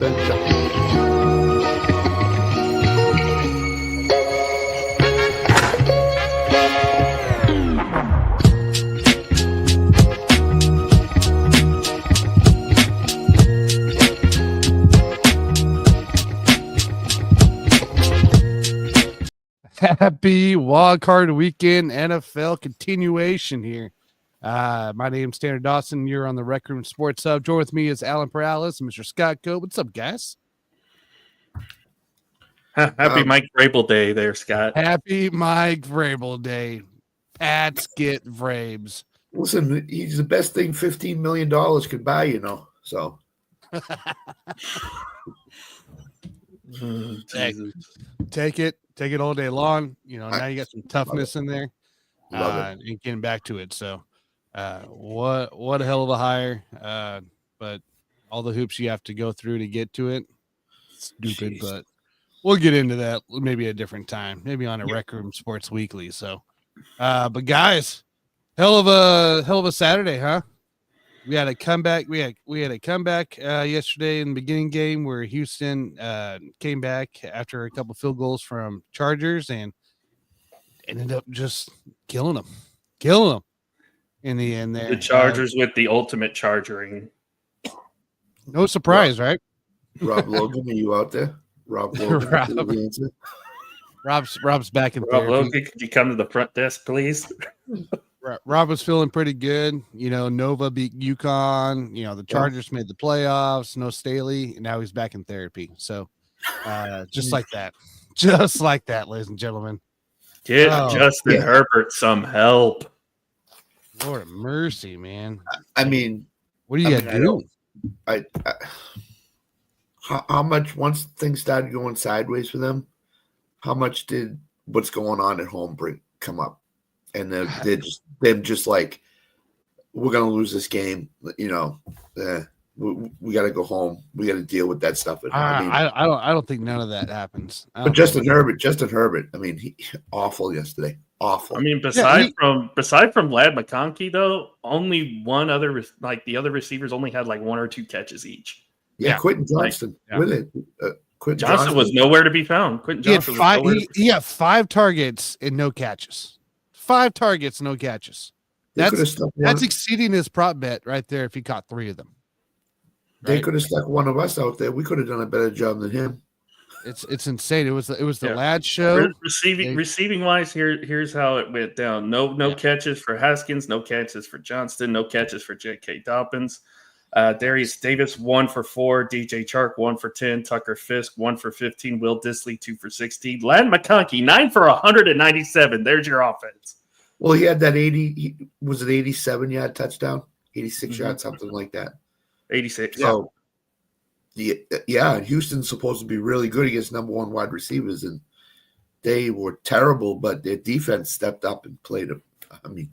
Happy wildcard weekend NFL continuation here. My name's Tanner Dawson. You're on the Rec Room Sports Hub. Join with me is Alan Perales and Mr. Scott Coe. What's up, guys? Happy Mike Vrabel Day there, Scott. Happy Mike Vrabel Day. Pats get Vrabes. Listen, he's the best thing $15 million could buy, you know. So take it all day long. You know, now you got some toughness in there. And getting back to it. So what a hell of a hire. But all the hoops you have to go through to get to it. Stupid, but we'll get into that maybe a different time, maybe on a Rec Room Sports Weekly. So but guys, hell of a Saturday, huh? We had a comeback. We had a comeback yesterday in the beginning game where Houston came back after a couple field goals from Chargers and ended up just killing them in the end there. The Chargers with the ultimate chargering. No surprise, right? Rob Logan, are you out there? Rob Logan. Rob's back in Rob therapy. Logan, could you come to the front desk, please? Rob was feeling pretty good. You know, Nova beat UConn. You know, the Chargers made the playoffs. No Staley. And now he's back in therapy. So just like that. Just like that, ladies and gentlemen. Get Justin Herbert some help. Lord of mercy, man. I mean, what do you got to do? How much, once things started going sideways for them, how much did what's going on at home come up? And they're just like, we're gonna lose this game. You know, we got to go home. We got to deal with that stuff at home. I don't think none of that happens. But Justin Herbert. I mean, he awful yesterday. Awful. I mean, beside from Ladd McConkey though, only one other the other receivers only had like one or two catches each. Yeah, Quentin Johnston with it. Quentin Johnson was nowhere to be found. Quentin Johnson he had 5 targets and no catches. 5 targets, no catches. That's exceeding his prop bet right there if he caught 3 of them. Right? They could have stuck one of us out there. We could have done a better job than him. It's insane. It was the Ladd show. Receiving wise, here's how it went down. No catches for Haskins, no catches for Johnston, no catches for J.K. Dobbins. Darius Davis 1 for 4, DJ Chark 1 for 10, Tucker Fisk 1 for 15, Will Dissly 2 for 16, Ladd McConkey 9 for 197. There's your offense. Well, he had that 87-yard touchdown, 86 yards, something like that. 86. So, and Houston's supposed to be really good against number 1 wide receivers, and they were terrible, but their defense stepped up and played them. I mean,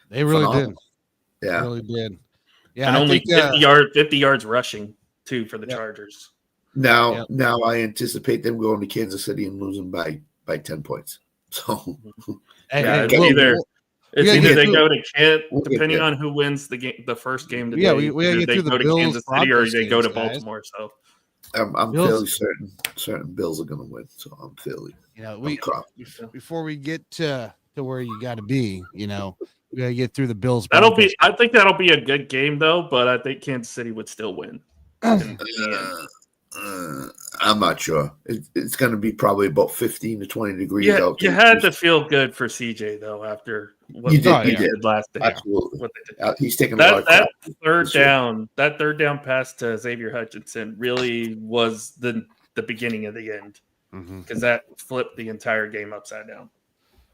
they really phenomenal. did. Yeah, they really did. Yeah, and only 50 yards rushing too for the Chargers. Now I anticipate them going to Kansas City and losing by 10 points. So it's either they go to Kent, depending on who wins the first game today. Yeah, we they go to Kansas City or they go to Baltimore. So I'm fairly certain Bills are going to win. So I'm fairly, before we get to where you got to be, you know, we got to get through the Bills. I think that'll be a good game though, but I think Kansas City would still win. I'm not sure. It's going to be probably about 15 to 20 degrees out. You had to feel good for CJ though after what he did last day. Absolutely, he's taking that third down. That third down pass to Xavier Hutchinson really was the beginning of the end because that flipped the entire game upside down.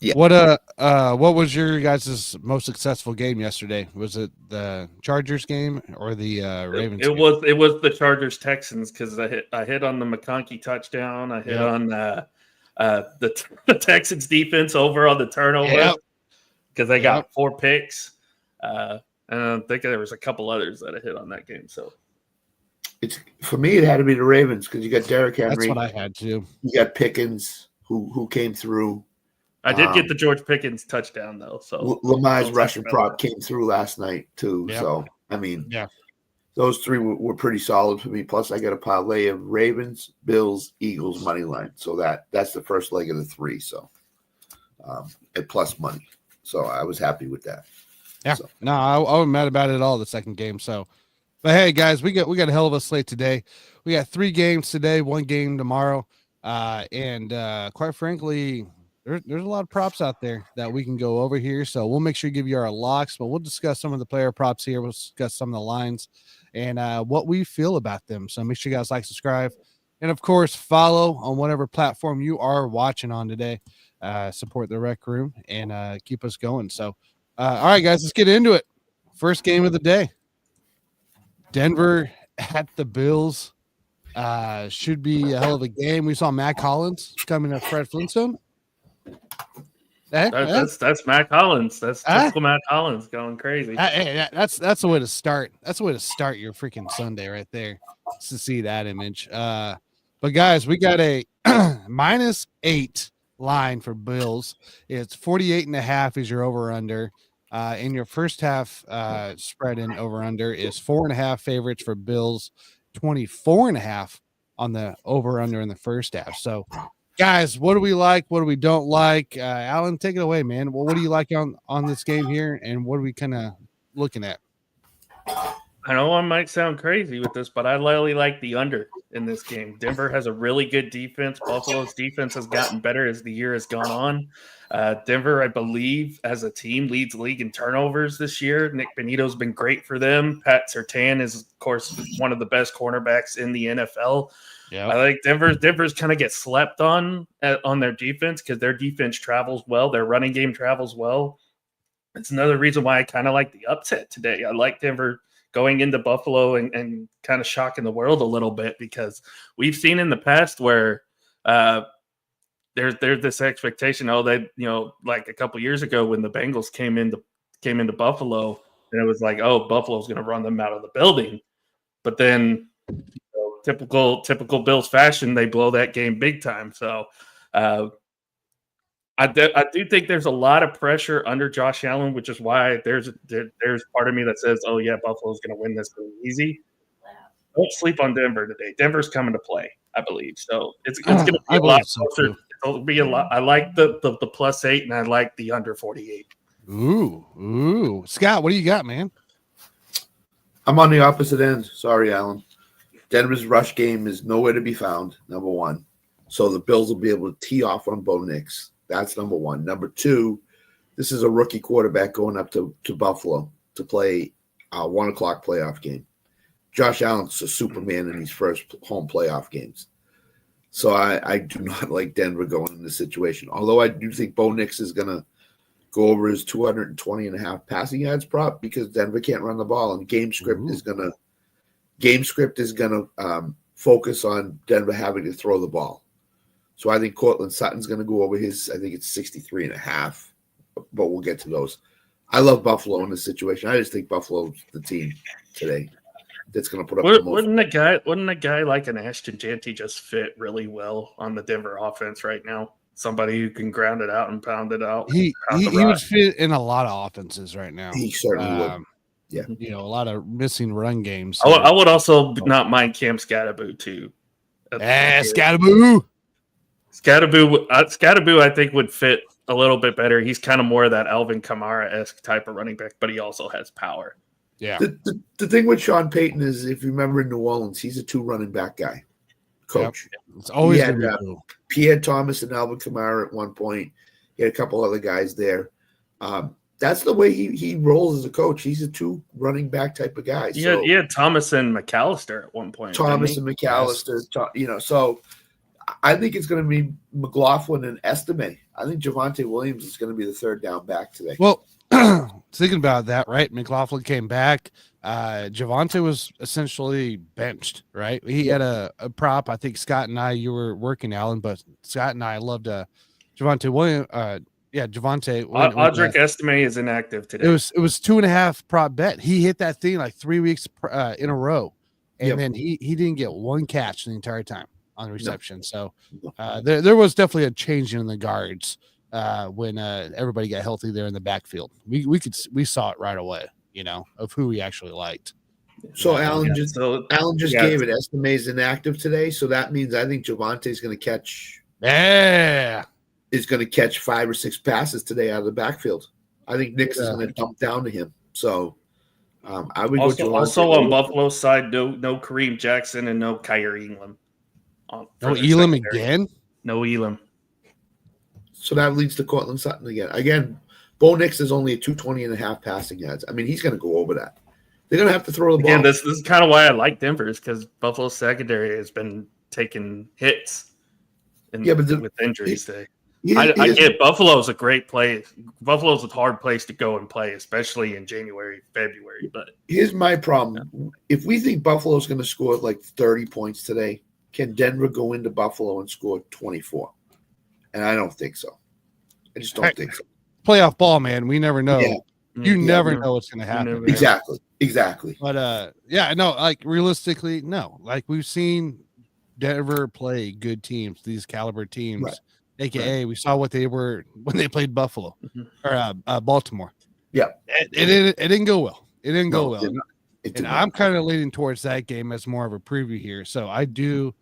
Yeah. What was your guys' most successful game yesterday? Was it the Chargers game or the Ravens? It was the Chargers Texans because I hit on the McConkey touchdown. I hit on the Texans defense over on the turnover because they got 4 picks. And I think there was a couple others that I hit on that game. So it's for me, it had to be the Ravens because you got Derrick Henry. That's what I had too. You got Pickens who came through. I did get the George Pickens touchdown, though. So Lamar's rushing prop came through last night, too. Yep. So, I mean, those three were pretty solid for me. Plus, I got a parlay of Ravens, Bills, Eagles money line. So that's the first leg of the three. So at plus money. So I was happy with that. Yeah. So. No, I wasn't mad about it at all the second game. So, but hey, guys, we got a hell of a slate today. We got 3 games today, 1 game tomorrow, and quite frankly, there's a lot of props out there that we can go over here. So we'll make sure to give you our locks, but we'll discuss some of the player props here. We'll discuss some of the lines and what we feel about them. So make sure you guys like, subscribe, and of course follow on whatever platform you are watching on today. Support the Rec Room and keep us going. So, all right, guys, let's get into it. First game of the day. Denver at the Bills. Should be a hell of a game. We saw Matt Collins coming to Fred Flintstone. That's Matt Collins. That's typical Matt Collins going crazy. Hey, that's the way to start. That's the way to start your freaking Sunday right there. Just to see that image. But guys, we got a -8 line for Bills. It's 48.5 is your over under. In your first half spread in over under is 4.5 favorites for Bills, 24.5 on the over under in the first half. So guys, what do we like? What do we don't like? Alan, take it away, man. Well, what do you like on this game here, and what are we kind of looking at? I know I might sound crazy with this, but I really like the under in this game. Denver has a really good defense. Buffalo's defense has gotten better as the year has gone on. Denver, I believe, as a team, leads the league in turnovers this year. Nick Benito's been great for them. Pat Surtain is, of course, one of the best cornerbacks in the NFL. Yeah, I like Denver's kind of get slept on their defense because their defense travels well. Their running game travels well. It's another reason why I kind of like the upset today. I like Denver going into Buffalo and kind of shocking the world a little bit, because we've seen in the past where there's this expectation, like a couple years ago when the Bengals came into Buffalo, and it was like, oh, Buffalo's going to run them out of the building. But then, typical Bills fashion, they blow that game big time. So I do think there's a lot of pressure under Josh Allen, which is why there's part of me that says, oh yeah, Buffalo's going to win this really easy. Don't sleep on Denver today. Denver's coming to play, I believe. So it's going to be a lot closer. It'll be a lot. I like the +8, and I like the under 48. Ooh, Scott, what do you got, man? I'm on the opposite end. Sorry, Alan. Denver's rush game is nowhere to be found, number one. So the Bills will be able to tee off on Bo Nix. That's number one. Number two, this is a rookie quarterback going up to Buffalo to play a 1 o'clock playoff game. Josh Allen's a Superman in these first home playoff games. So I do not like Denver going in this situation. Although I do think Bo Nix is going to go over his 220.5 passing yards prop, because Denver can't run the ball, and game script is going to focus on Denver having to throw the ball. So I think Cortland Sutton's going to go over his, I think it's 63.5, but we'll get to those. I love Buffalo in this situation. I just think Buffalo's the team today that's going to put up the most. Wouldn't a guy like an Ashton Jeanty just fit really well on the Denver offense right now? Somebody who can ground it out and pound it out. He would fit in a lot of offenses right now. He certainly would. Yeah, a lot of missing run games. So. I would also not mind Cam Scatterboo too. Scatterboo. Scatterboo, I think, would fit a little bit better. He's kind of more of that Alvin Kamara-esque type of running back, but he also has power. Yeah. The thing with Sean Payton is, if you remember in New Orleans, he's a 2 running back guy, coach. Yep. It's always Pierre Thomas and Alvin Kamara at one point. He had a couple other guys there. That's the way he rolls as a coach. He's a 2 running back type of guy. Yeah, Thomas and McAllister at one point. Thomas and McAllister, so I think it's going to be McLaughlin and Estime. I think Javonte Williams is going to be the 3rd down back today. Well, thinking about that, right? McLaughlin came back. Javonte was essentially benched, right? He had a prop. I think Scott and I, you were working, Alan, but Scott and I loved Javonte Williams. Javonte. Audric Estime is inactive today. It was 2.5 prop bet. He hit that thing like 3 weeks in a row, and then he didn't get 1 catch the entire time on the reception. So there was definitely a change in the guards when everybody got healthy there in the backfield. We saw it right away, of who we actually liked. So Yeah, Alan just yeah. gave it. Estime's inactive today, so that means I think Javante's going to catch. Yeah. Is going to catch 5 or 6 passes today out of the backfield. I think Nix is going to dump down to him. So I would also on Buffalo's side, no Kareem Jackson and no Kyrie Elam. No Elam again? No Elam. So that leads to Cortland Sutton again. Again, Bo Nix is only a 220.5 passing yards. I mean, he's going to go over that. They're going to have to throw the ball. Again, this is kind of why I like Denver, is because Buffalo's secondary has been taking hits with injuries today. I get Buffalo's a great place. Buffalo's a hard place to go and play, especially in January, February. But here's my problem. Yeah. If we think Buffalo's going to score like 30 points today, can Denver go into Buffalo and score 24? And I don't think so. I just don't think so. Playoff ball, man. We never know. Yeah. You never know what's going to happen. Exactly. But like realistically, no. Like we've seen Denver play good teams, these caliber teams. Right. AKA, we saw what they were when they played Buffalo or Baltimore. Yeah, it didn't go well. It didn't go well. And I'm kind of leaning towards that game as more of a preview here. So I do,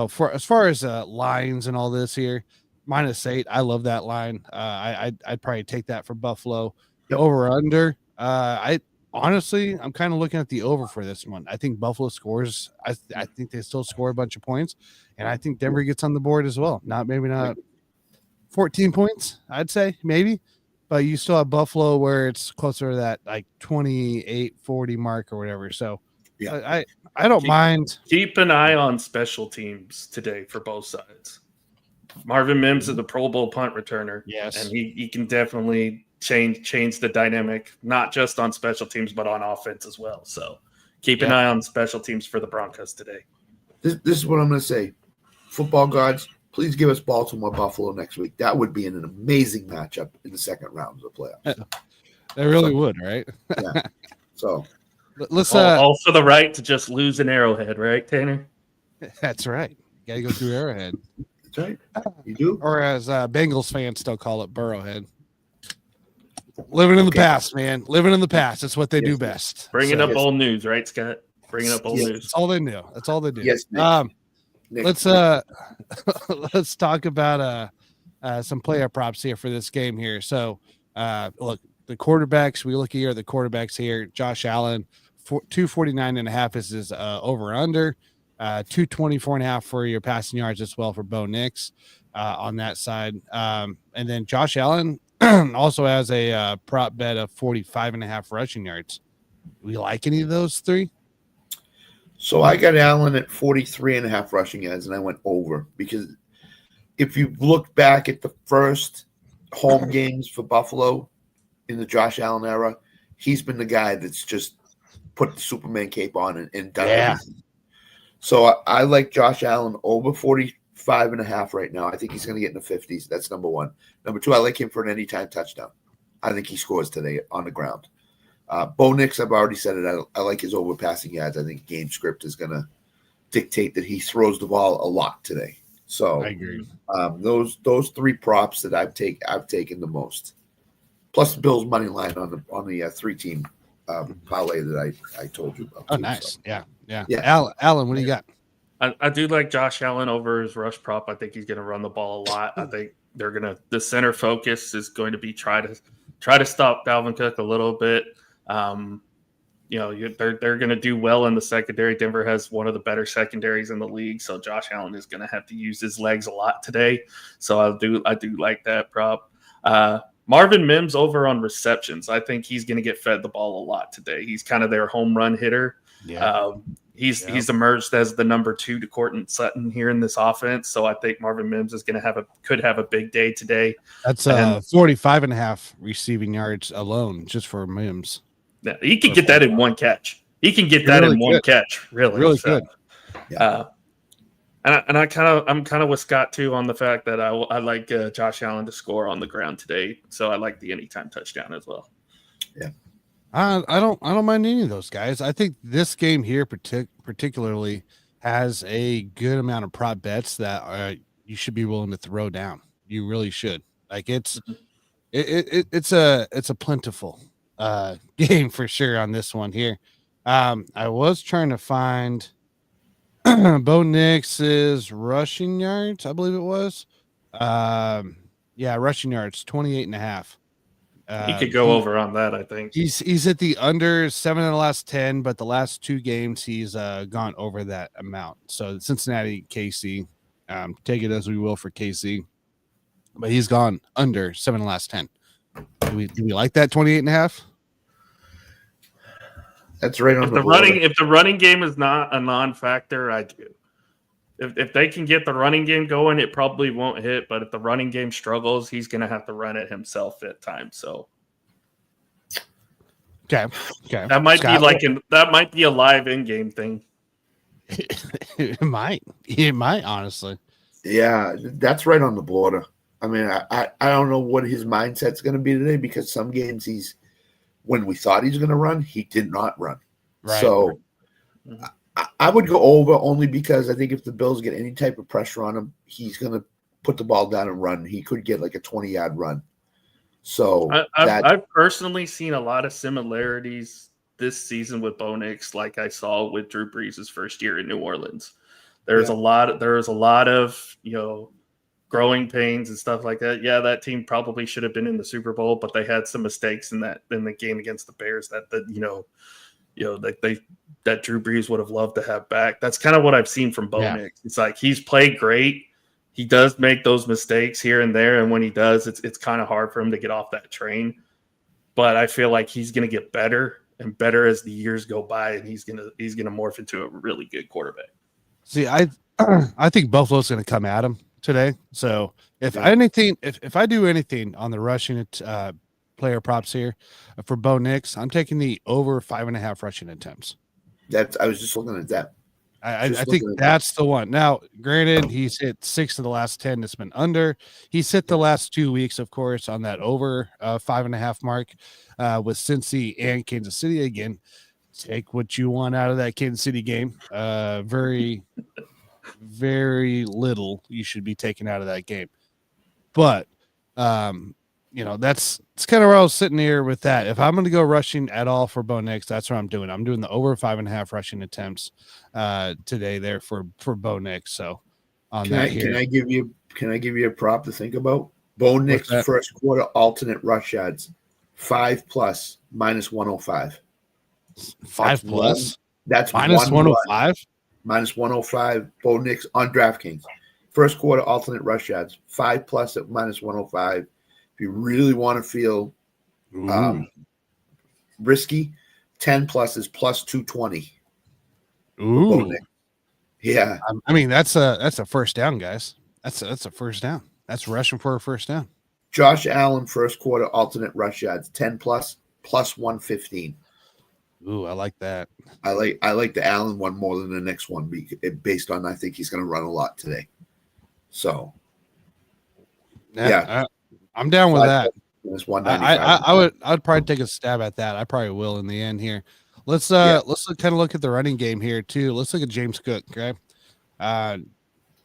for as far as lines and all this here, -8. I love that line. I'd probably take that for Buffalo. Yep. Over under. Honestly, I'm kind of looking at the over for this one. I think Buffalo scores. I think they still score a bunch of points, and I think Denver gets on the board as well. Maybe not 14 points, I'd say maybe, but you still have Buffalo where it's closer to that like 28-40 mark or whatever. So yeah, I don't mind. Keep an eye on special teams today for both sides. Marvin Mims is a Pro Bowl punt returner. Yes, and he can definitely change the dynamic, not just on special teams, but on offense as well. So keep an eye on special teams for the Broncos today. This is what I'm going to say. Football gods, please give us Baltimore Buffalo next week. That would be an amazing matchup in the second round of the playoffs. They really would, right? Yeah. So let's also the right to just lose an Arrowhead, right, Tanner? That's right. You got to go through Arrowhead. That's right. You do. Or as Bengals fans still call it, Burrowhead. Living in the past, man. Living in the past. That's what they do best. Bringing up old news, right, Scott? Bringing up old news. That's all they knew. That's all they do. Yes. Nick. Let's talk about some player props here for this game here. So, look, the quarterbacks. We look here at the quarterbacks here. Josh Allen, 249.5 is his over under. 224.5 for your passing yards as well for Bo Nix on that side. And then Josh Allen also has a prop bet of 45.5 rushing yards. We like any of those three? So I got Allen at 43.5 rushing yards, and I went over because if you look back at the first home games for Buffalo in the Josh Allen era, he's been the guy that's just put the Superman cape on and done everything. So I like Josh Allen over 45.5 right now. I think he's going to get in the 50s. That's number one. Number two, I like him for an anytime touchdown. I think he scores today on the ground. Bo Nix, I've already said it. I like his over passing yards. I think game script is going to dictate that he throws the ball a lot today. So I agree. Those three props that I've taken the most, plus the Bills money line on the 3-team parlay that I told you about. Oh, nice. So. Yeah. Alan, what do you got? I do like Josh Allen over his rush prop. I think he's going to run the ball a lot. I think the center focus is going to be try to stop Dalvin Cook a little bit. They're going to do well in the secondary. Denver has one of the better secondaries in the league, so Josh Allen is going to have to use his legs a lot today. So I do like that prop. Marvin Mims over on receptions. I think he's going to get fed the ball a lot today. He's kind of their home run hitter. Yeah. He's emerged as the number 2 to Cortland Sutton here in this offense. So I think Marvin Mims is going to could have a big day today. That's 45.5 receiving yards alone just for Mims. Yeah, he can get that in one catch. He can get that in one catch. Really good. Yeah. I'm kind of with Scott too on the fact that I like Josh Allen to score on the ground today. So I like the anytime touchdown as well. Yeah. I don't mind any of those guys. I think this game here particularly has a good amount of prop bets that you should be willing to throw down. You really should. Like it's a plentiful game for sure on this one here. I was trying to find Bo Nix's rushing yards, I believe it was. Yeah, rushing yards, 28.5. He could go over on that, I think. He's at the under 7 in the last 10, but the last 2 games he's gone over that amount. So Cincinnati, KC, take it as we will for KC, but he's gone under 7 in the last 10. Do we like that 28.5? That's right on if the running game is not a non-factor, I do. If they can get the running game going, it probably won't hit. But if the running game struggles, he's going to have to run it himself at times. So, okay, that might be a live in-game thing. It might honestly. Yeah, that's right on the border. I mean, I don't know what his mindset's going to be today, because some games when we thought he's going to run, he did not run. Right. So I would go over, only because I think if the Bills get any type of pressure on him, he's going to put the ball down and run. He could get like a 20-yard run. So I've personally seen a lot of similarities this season with Bo Nix, like I saw with Drew Brees' first year in New Orleans. There's a lot of growing pains and stuff like that. Yeah, that team probably should have been in the Super Bowl, but they had some mistakes in the game against the Bears that Drew Brees would have loved to have back. That's kind of what I've seen from Bo Nix. It's like he's played great. He does make those mistakes here and there, and when he does, it's kind of hard for him to get off that train. But I feel like he's going to get better and better as the years go by, and he's gonna morph into a really good quarterback. See, I think Buffalo's going to come at him today. So if I do anything on the rushing player props here for Bo Nix, I'm taking the over 5.5 rushing attempts. I was just looking at that. I think that's the one. Now, granted, he's hit 6 of the last 10 that's been under. He's hit the last 2 weeks, of course, on that over 5.5 mark with Cincy and Kansas City. Again, take what you want out of that Kansas City game. Very, very little you should be taken out of that game. But, that's kind of where I was sitting here with that. If I'm going to go rushing at all for Bo Nix, that's what I'm doing. I'm doing the over 5.5 rushing attempts today there for Bo Nix. So can I give you a prop to think about? Bo Nix first quarter alternate rush yards 5+ minus 105. 5+? That's minus 105. Minus 105. Bo Nix on DraftKings. First quarter alternate rush yards 5+ at minus 105. If you really want to feel risky, 10+ is plus 220. Ooh, yeah. I mean that's a first down, guys. That's a first down. That's rushing for a first down. Josh Allen first quarter alternate rush yards 10+ plus 115. Ooh, I like that. I like the Allen one more than the next one based on I think he's going to run a lot today. So yeah. I'm down with that. It's 195. I would probably take a stab at that. I probably will in the end here. Let's kind of look at the running game here too. Let's look at James Cook. Okay.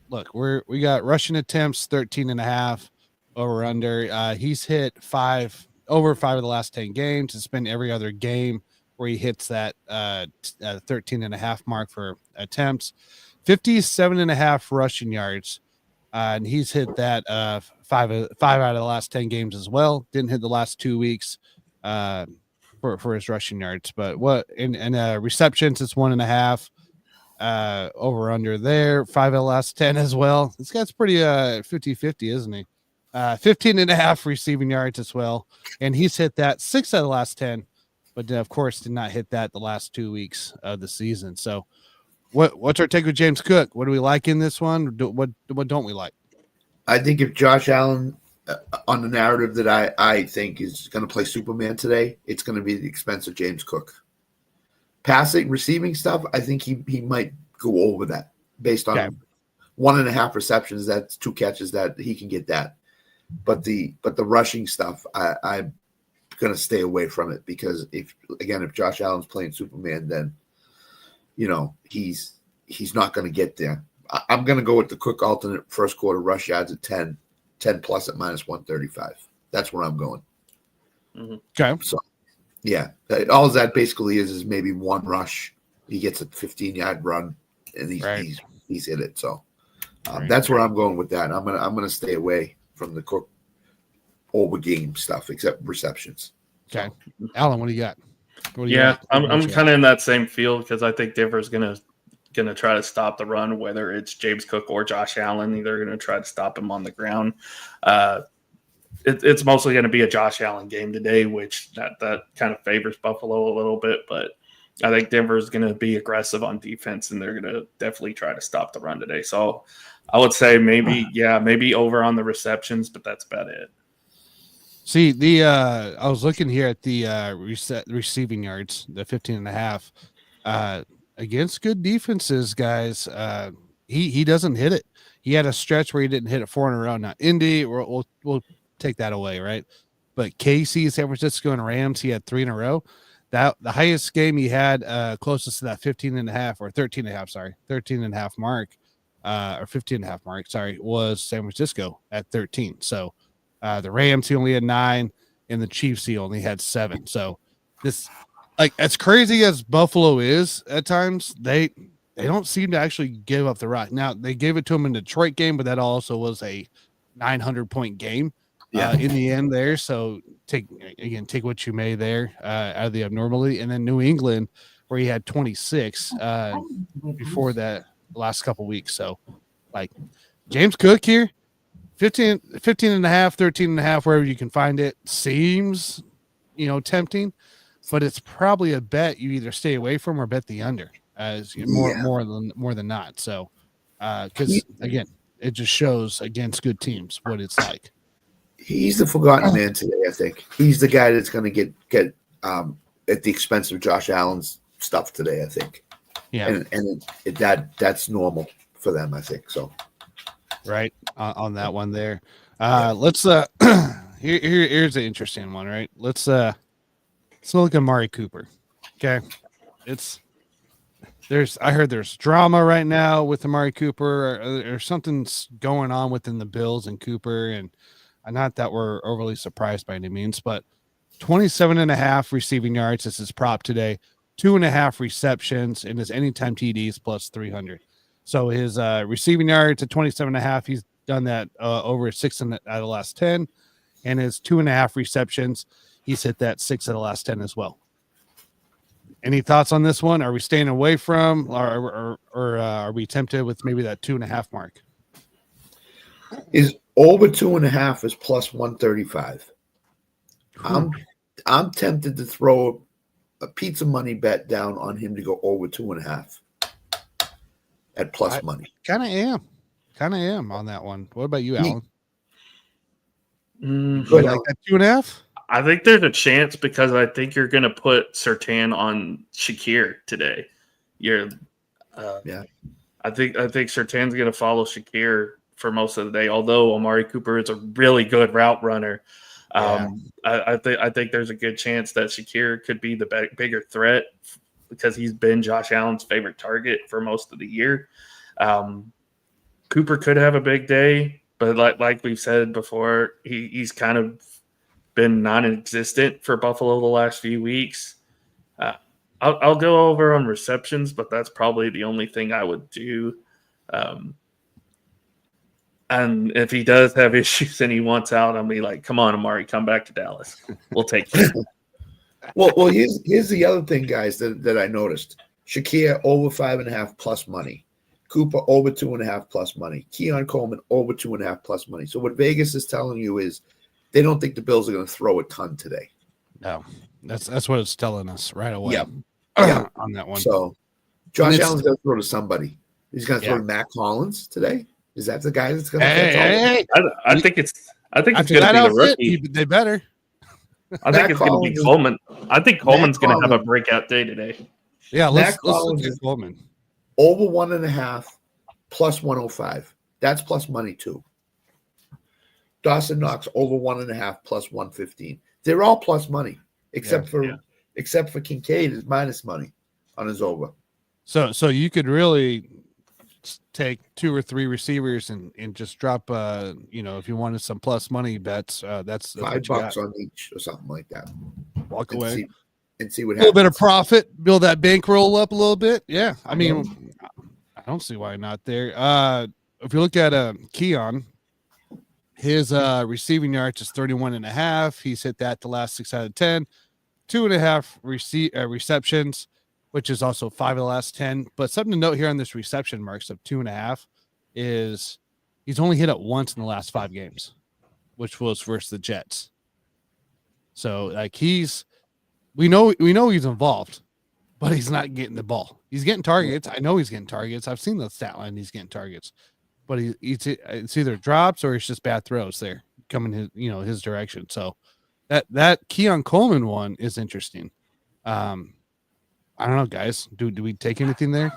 Look, we got rushing attempts 13.5 over under. He's hit over 5 of the last 10 games. It's been every other game where he hits that 13.5 mark for attempts. 57.5 rushing yards. And he's hit that 5 out of the last 10 games as well. Didn't hit the last 2 weeks for his rushing yards. But what in receptions, it's 1.5 over under there. 5 of the last 10 as well. This guy's pretty 50-50, isn't he? 15.5 receiving yards as well. And he's hit that 6 out of the last 10, but of course did not hit that the last 2 weeks of the season. So what's our take with James Cook? What do we like in this one? What don't we like? I think if Josh Allen, on the narrative that I think is going to play Superman today, it's going to be at the expense of James Cook. Passing, receiving stuff, I think he might go over that based on 1.5 receptions. That's 2 catches that he can get that. But the rushing stuff, I'm going to stay away from it because if Josh Allen's playing Superman, then he's not going to get there. I'm going to go with the Cook alternate first quarter rush yards at 10+ at minus 135. That's where I'm going. Okay. So Yeah, all that basically is maybe one rush. He gets a 15-yard run, and he's hit it. So that's where I'm going with that. I'm gonna stay away from the Cook over game stuff, except receptions. Okay, Alan, what do you got? I'm kind of in that same field because I think Denver's gonna try to stop the run, whether it's James Cook or Josh Allen. They're gonna try to stop him on the ground. It's mostly going to be a Josh Allen game today, which that kind of favors Buffalo a little bit. But I think Denver's going to be aggressive on defense, and they're going to definitely try to stop the run today. So I would say maybe over on the receptions, but that's about it. See, I was looking here at the receiving yards, the 15.5. Against good defenses, guys, he doesn't hit it. He had a stretch where he didn't hit it 4 in a row. Now, Indy, we'll take that away, right? But KC, San Francisco, and Rams, he had 3 in a row. That the highest game he had closest to that 15.5 or 13.5, sorry, 13.5 mark, or 15.5 mark, sorry, was San Francisco at 13. So the Rams, he only had 9, and the Chiefs, he only had 7. So this, like, as crazy as Buffalo is at times, they don't seem to actually give up the rock. Now, they gave it to him in the Detroit game, but that also was a 900-point game. In the end there. So take what you may there out of the abnormality. And then New England, where he had 26 before that last couple weeks. So like James Cook here, 15.5, 13.5, wherever you can find it, seems, tempting, but it's probably a bet you either stay away from or bet the under as more than not. So because again, it just shows against good teams what it's like. He's the forgotten man today, I think. He's the guy that's going to get at the expense of Josh Allen's stuff today, I think. Yeah. And that's normal for them, I think. So, right on that one there. Let's here's an interesting one, right? Let's look at Amari Cooper. Okay. I heard there's drama right now with Amari Cooper, or something's going on within the Bills and Cooper, and not that we're overly surprised by any means, but 27.5 receiving yards is his prop today, 2.5 receptions, and his anytime TDs plus 300. So his receiving yards at 27.5, he's done that over 6 out of the last 10, and his 2.5 receptions, he's hit that 6 of the last 10 as well. Any thoughts on this one? Are we staying away from, or are we tempted with maybe that 2.5 mark? Is over 2.5 is plus 135. I'm tempted to throw a pizza money bet down on him to go over 2.5 at plus money. Kind of am on that one. What about you, Alan? You like that 2.5? I think there's a chance because I think you're going to put Surtain on Shakir today. I think Surtain's going to follow Shakir for most of the day. Although Amari Cooper is a really good route runner, I think there's a good chance that Shakir could be the bigger threat because he's been Josh Allen's favorite target for most of the year. Cooper could have a big day, but like we've said before, he's kind of been non-existent for Buffalo the last few weeks. I'll go over on receptions, but that's probably the only thing I would do. And if he does have issues and he wants out, I'll be like, come on, Amari, come back to Dallas. We'll take you. Well, here's the other thing, guys, that I noticed. Shakir over 5.5 plus money. Cooper over 2.5 plus money. Keon Coleman over 2.5 plus money. So what Vegas is telling you is they don't think the Bills are going to throw a ton today. No, that's what it's telling us right away. Yeah. On that one. So Josh Allen's going to throw to somebody. He's going to throw to Matt Collins today. Is that the guy that's going to? Hey. I think it's going to be the rookie. They better. I think it's going to be Coleman. I think Coleman's going to have a breakout day today. Yeah, let's look at Coleman. Over 1.5 plus 105. That's plus money too. Dawson Knox over 1.5 plus 115. They're all plus money except for Kincaid is minus money on his over. So you could really take 2 or 3 receivers and just drop if you wanted some plus money bets, that's $5 on each or something like that. Walk away. and see what A little happens. bit of profit, build that bankroll up a little bit. Yeah, I mean, I don't see why not there. If you look at Keon, his receiving yards is 31.5. He's hit that the last 6 out of 10. 2.5 receptions, which is also 5 of the last 10. But something to note here on this reception marks of 2.5 is he's only hit it once in the last 5 games, which was versus the Jets. So like we know he's involved, but he's not getting the ball. He's getting targets. I know he's getting targets. I've seen the stat line. He's getting targets, but it's either drops or it's just bad throws there coming his direction. So that Keon Coleman one is interesting. I don't know, guys. Do we take anything there?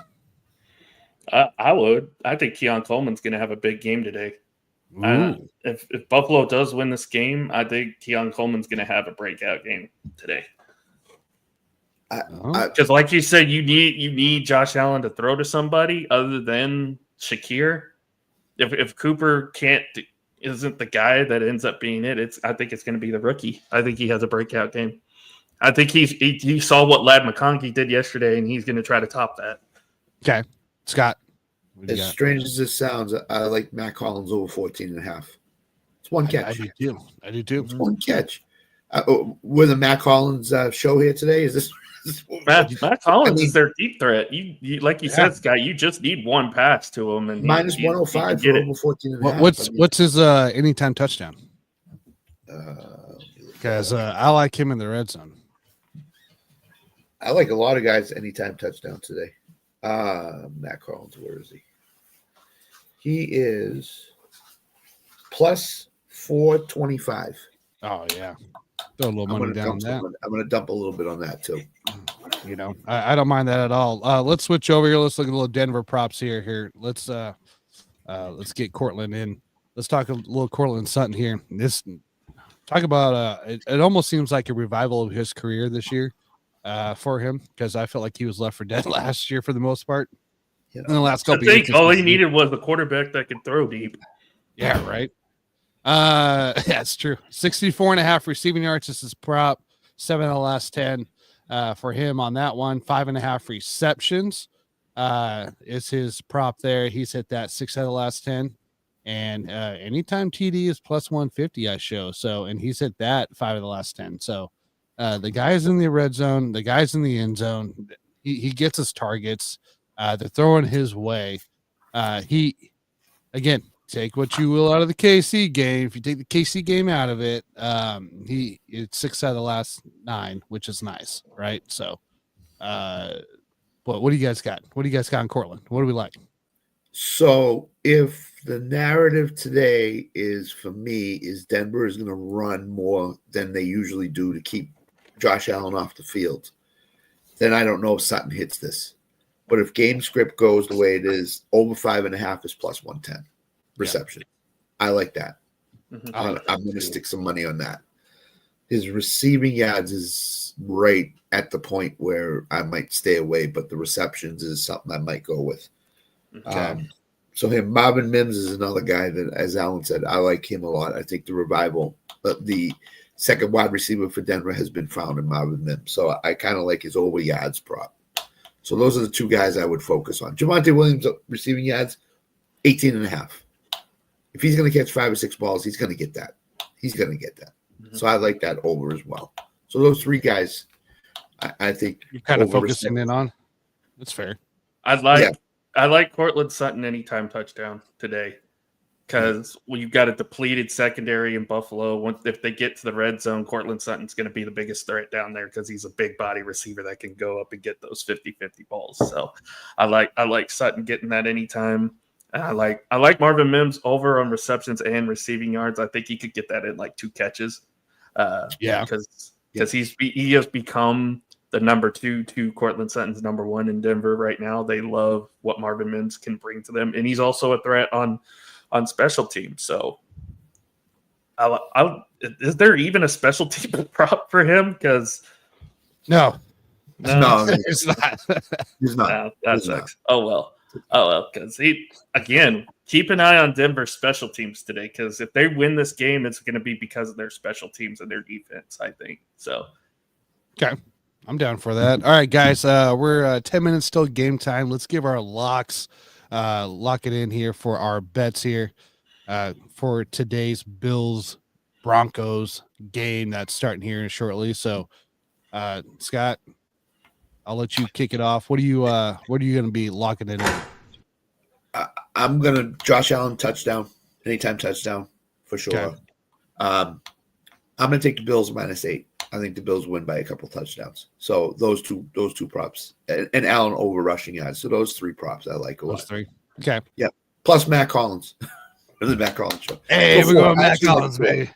I would. I think Keon Coleman's going to have a big game today. If Buffalo does win this game, I think Keon Coleman's going to have a breakout game today. Because, like you said, you need Josh Allen to throw to somebody other than Shakir. If Cooper isn't the guy that ends up being I think it's going to be the rookie. I think he has a breakout game. I think he saw what Ladd McConkey did yesterday, and he's going to try to top that. Okay, Scott. As strange as this sounds, I like Matt Collins over 14.5. It's one catch. I do too. It's one catch. With a Matt Collins show here today, is this? Matt Collins is their deep threat. You like you said, Scott. You just need one pass to him, and minus 105 for over 14.5. What's his anytime touchdown? Because I like him in the red zone. I like a lot of guys anytime touchdown today. Matt Collins, where is he? He is plus 425. Oh yeah, throw a little money down on that. I'm going to dump a little bit on that too. I don't mind that at all. Let's switch over here. Let's look at a little Denver props here. Let's get Cortland in. Let's talk a little Cortland Sutton here. Talk about it almost seems like a revival of his career this year for him, because I felt like he was left for dead last year for the most part. Yeah. In the last couple I think all he needed was a quarterback that could throw deep. Yeah, right. Yeah, it's true. 64.5 receiving yards. This is prop. 7 of the last 10 for him on that one. 5.5 receptions is his prop there. He's hit that 6 out of the last 10. And anytime TD is plus 150, I show. So, and he's hit that 5 of the last 10. So the guy's in the red zone, the guy's in the end zone. He gets his targets. They're throwing his way. Again, take what you will out of the KC game. If you take the KC game out of it, it's 6 out of the last 9, which is nice, right? So, but what do you guys got? What do you guys got in Cortland? What do we like? So, if the narrative today is Denver is going to run more than they usually do to keep Josh Allen off the field, then I don't know if Sutton hits this. But if game script goes the way it is, over 5.5 is plus 110 reception. Yeah. I like that. Mm-hmm. I'm going to stick some money on that. His receiving yards is right at the point where I might stay away, but the receptions is something I might go with. Okay. So Marvin Mims is another guy that, as Alan said, I like him a lot. I think the revival, the second wide receiver for Denver has been found in Marvin Mims. So I kind of like his over yards prop. So those are the two guys I would focus on. Javonte Williams receiving yards, 18.5. If he's going to catch 5 or 6 balls, he's going to get that. Mm-hmm. So I like that over as well. So those 3 guys, I think you're kind of focusing in on. That's fair. I like Cortland Sutton anytime touchdown today, because you've got a depleted secondary in Buffalo. If they get to the red zone, Cortland Sutton's going to be the biggest threat down there because he's a big body receiver that can go up and get those 50-50 balls. So I like Sutton getting that anytime. And I like Marvin Mims over on receptions and receiving yards. I think he could get that in like 2 catches. Because he has become the number 2 to Cortland Sutton's number 1 in Denver right now. They love what Marvin Mims can bring to them, and he's also a threat on special teams. So, is there even a special team prop for him? Because no, it's not. He's not. No, that sucks. Oh well. Because keep an eye on Denver's special teams today. Because if they win this game, it's going to be because of their special teams and their defense. I think so. Okay. I'm down for that. All right, guys. We're 10 minutes till game time. Let's give our locks. Lock it in here for our bets here. For today's Bills Broncos game that's starting here shortly. So, Scott, I'll let you kick it off. What are you going to be locking it in? I'm gonna Josh Allen touchdown, anytime touchdown for sure. Okay. I'm gonna take the Bills -8. I think the Bills win by a couple touchdowns. So those two props and Allen over rushing yards. So those 3 props I like a lot. Those 3. Okay. Yeah. Plus Matt Collins. The Matt Collins show. Hey, So we're going 4. Matt Collins, like baby.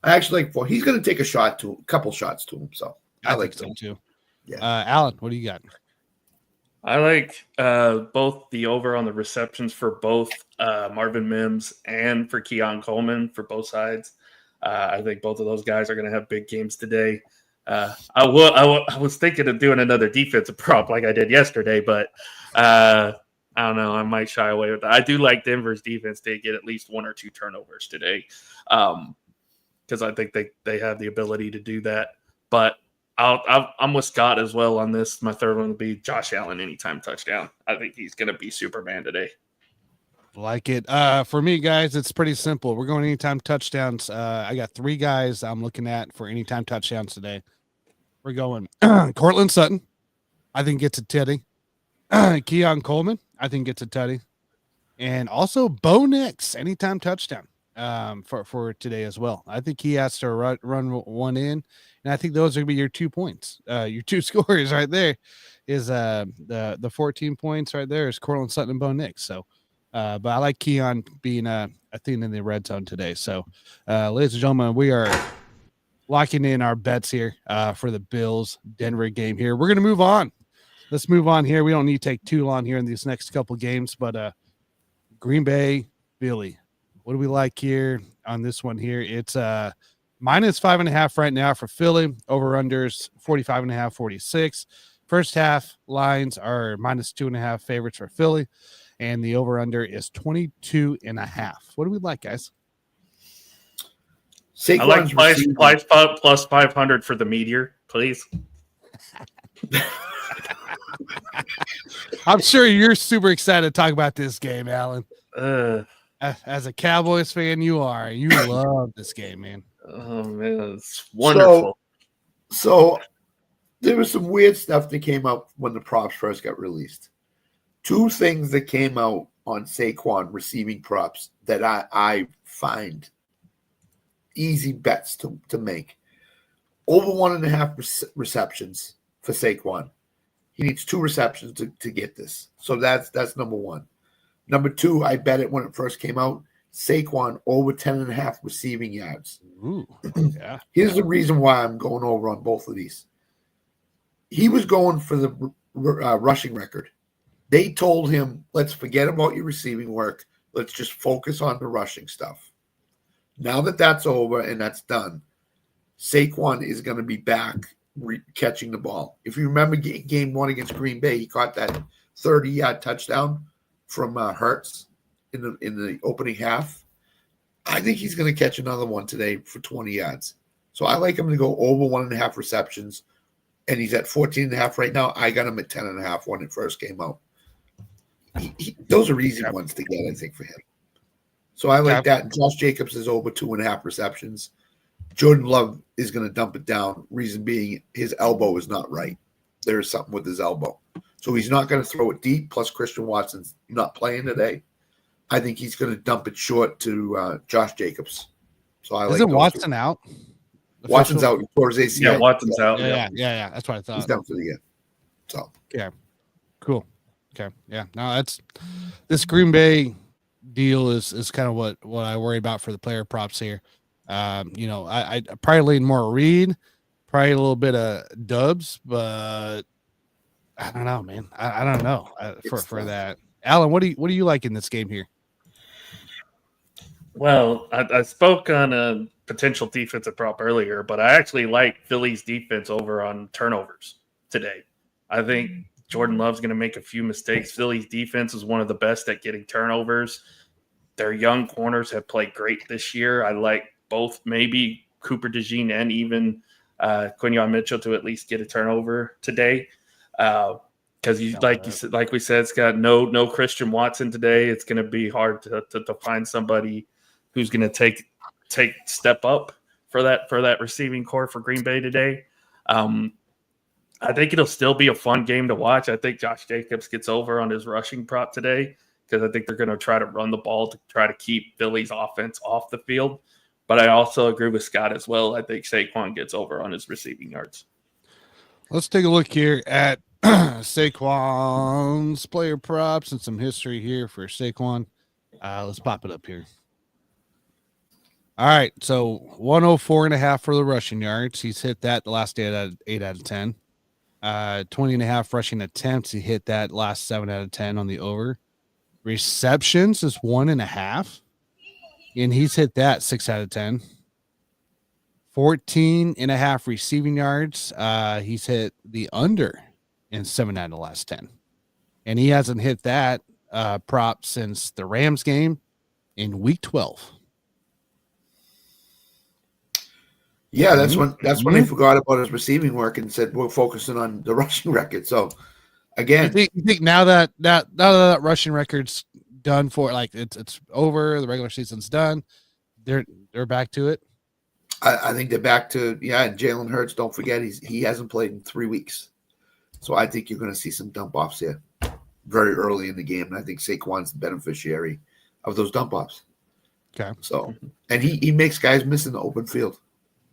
I actually like 4. He's gonna take a couple shots to him. So I like think so too. Yeah. Alan, what do you got? I like both the over on the receptions for both Marvin Mims and for Keon Coleman for both sides. I think both of those guys are going to have big games today. I was thinking of doing another defensive prop like I did yesterday, but I don't know. I might shy away with that. I do like Denver's defense to get at least 1 or 2 turnovers today because I think they have the ability to do that. But I'm with Scott as well on this. My third one would be Josh Allen anytime touchdown. I think he's going to be Superman today. Like it. For me, guys, it's pretty simple. We're going anytime touchdowns. I got 3 guys I'm looking at for anytime touchdowns today. We're going Cortland Sutton. I think gets a teddy. Keon Coleman. I think gets a teddy. And also Bo Nix anytime touchdown for today as well. I think he has to run one in. And I think those are going to be your 2 points. Your 2 scores right there is the 14 points right there is Cortland Sutton and Bo Nix. So, but I like Keon being a thing in the red zone today. So, ladies and gentlemen, we are locking in our bets here for the Bills Denver game here. We're going to move on. Let's move on here. We don't need to take too long here in these next couple games, but Green Bay, Philly. What do we like here on this one here? It's -5.5 right now for Philly. Over-unders 45.5, 46. First half lines are -2.5 favorites for Philly, and the over-under is 22.5. What do we like, guys? I like plus 500 for the meteor, please. I'm sure you're super excited to talk about this game, Alan. As a Cowboys fan, you are. You love this game, man. Oh man, it's wonderful. So there was some weird stuff that came out when the props first got released. 2 things that came out on Saquon receiving props that I find easy bets to make. Over 1.5 receptions for Saquon. He needs 2 receptions to get this. So that's number 1. Number 2, I bet it when it first came out, Saquon over 10.5 receiving yards. Ooh, yeah. Here's the reason why I'm going over on both of these. He was going for the rushing record. They told him, let's forget about your receiving work. Let's just focus on the rushing stuff. Now that that's over and that's done, Saquon is going to be back catching the ball. If you remember game 1 against Green Bay, he caught that 30-yard touchdown from Hurts in the opening half. I think he's going to catch another one today for 20 yards. So I like him to go over 1.5 receptions, and he's at 14.5 right now. I got him at 10.5 when it first came out. Those are easy ones to get, I think, for him. So I like that. And Josh Jacobs is over 2.5 receptions. Jordan Love is going to dump it down. Reason being, his elbow is not right. There's something with his elbow. So he's not going to throw it deep. Plus, Christian Watson's not playing today. I think he's going to dump it short to Josh Jacobs. So I Isn't Watson out? Watson's out. Towards ACL. Yeah, Watson's out. Yeah. That's what I thought. He's done for the year. So yeah, cool. Okay, yeah. No, that's this Green Bay deal is kind of what I worry about for the player props here. I probably lean more Reed, probably a little bit of Dubs, but I don't know, man. I don't know for that. Alan, what do you like in this game here? Well, I spoke on a potential defensive prop earlier, but I actually like Philly's defense over on turnovers today. I think Jordan Love's going to make a few mistakes. Philly's defense is one of the best at getting turnovers. Their young corners have played great this year. I like both, maybe Cooper DeJean and even Quinion Mitchell to at least get a turnover today. Because like we said, it's got no Christian Watson today. It's going to be hard to find somebody who's going to take step up for that receiving core for Green Bay today. I think it'll still be a fun game to watch. I think Josh Jacobs gets over on his rushing prop today because I think they're going to try to run the ball to try to keep Philly's offense off the field. But I also agree with Scott as well. I think Saquon gets over on his receiving yards. Let's take a look here at Saquon's player props and some history here for Saquon. Let's pop it up here. All right, so 104.5 for the rushing yards. He's hit that the last 8 out of 10. 20.5 rushing attempts. He hit that last 7 out of 10 on the over. Receptions is 1.5, and he's hit that 6 out of 10. 14.5 receiving yards. He's hit the under in 7 out of the last 10, and he hasn't hit that prop since the Rams game in week 12. Yeah, that's when they forgot about his receiving work and said we're focusing on the rushing record. So again, you think now that rushing record's done for, like it's over, the regular season's done, they're back to it. I think they're back to and Jalen Hurts. Don't forget he hasn't played in 3 weeks, so I think you're going to see some dump offs here very early in the game, and I think Saquon's the beneficiary of those dump offs. Okay, so and he makes guys miss in the open field.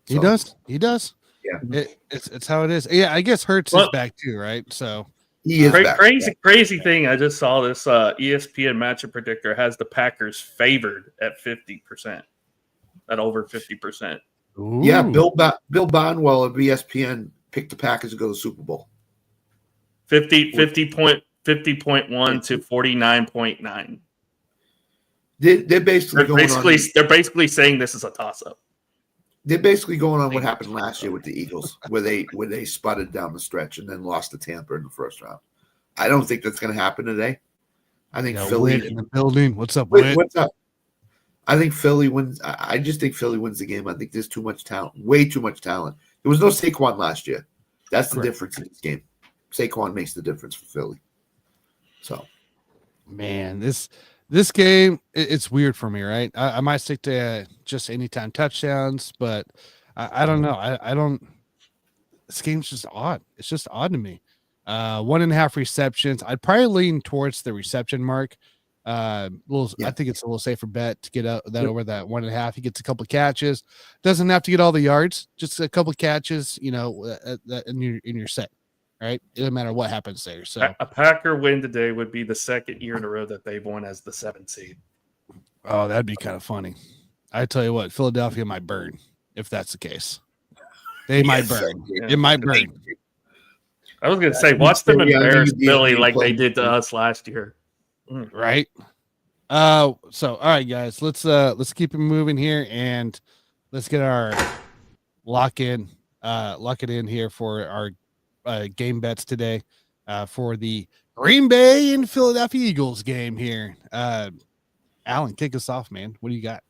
He does. Yeah, it's how it is. Yeah, I guess Hurts is back too, right? So he is back. Crazy thing. I just saw this ESPN matchup predictor has the Packers favored at 50%, at over 50%. Ooh. Yeah, Bill Barnwell of ESPN picked the Packers to go to the Super Bowl. 50.1 to 49.9. They're basically saying this is a toss-up. They're basically going on what happened last year with the Eagles, where they sputtered down the stretch and then lost to Tampa in the first round. I don't think that's going to happen today. I think Philly in the building. What's up? What's up? I think Philly wins. I just think Philly wins the game. I think there's too much talent, way too much talent. There was no Saquon last year. That's the difference in this game. Saquon makes the difference for Philly. So, man, this game, it's weird for me, right? I might stick to just anytime touchdowns, but I don't know. I don't. This game's just odd. It's just odd to me. 1.5 receptions. I'd probably lean towards the reception mark. I think it's a little safer bet to get that over that 1.5. He gets a couple of catches. Doesn't have to get all the yards. Just a couple of catches. And you're set. Right? It doesn't matter what happens there. So a Packer win today would be the second year in a row that they've won as the 7th seed. Oh, that'd be kind of funny. I tell you what, Philadelphia might burn if that's the case. They might burn. Yeah. It might burn. I was going to say, watch them embarrass Philly like they did to us last year. Right. So all right, guys, let's keep it moving here and let's get our lock it in here for our game bets today for the Green Bay and Philadelphia Eagles game here. Alan, kick us off, man. What do you got?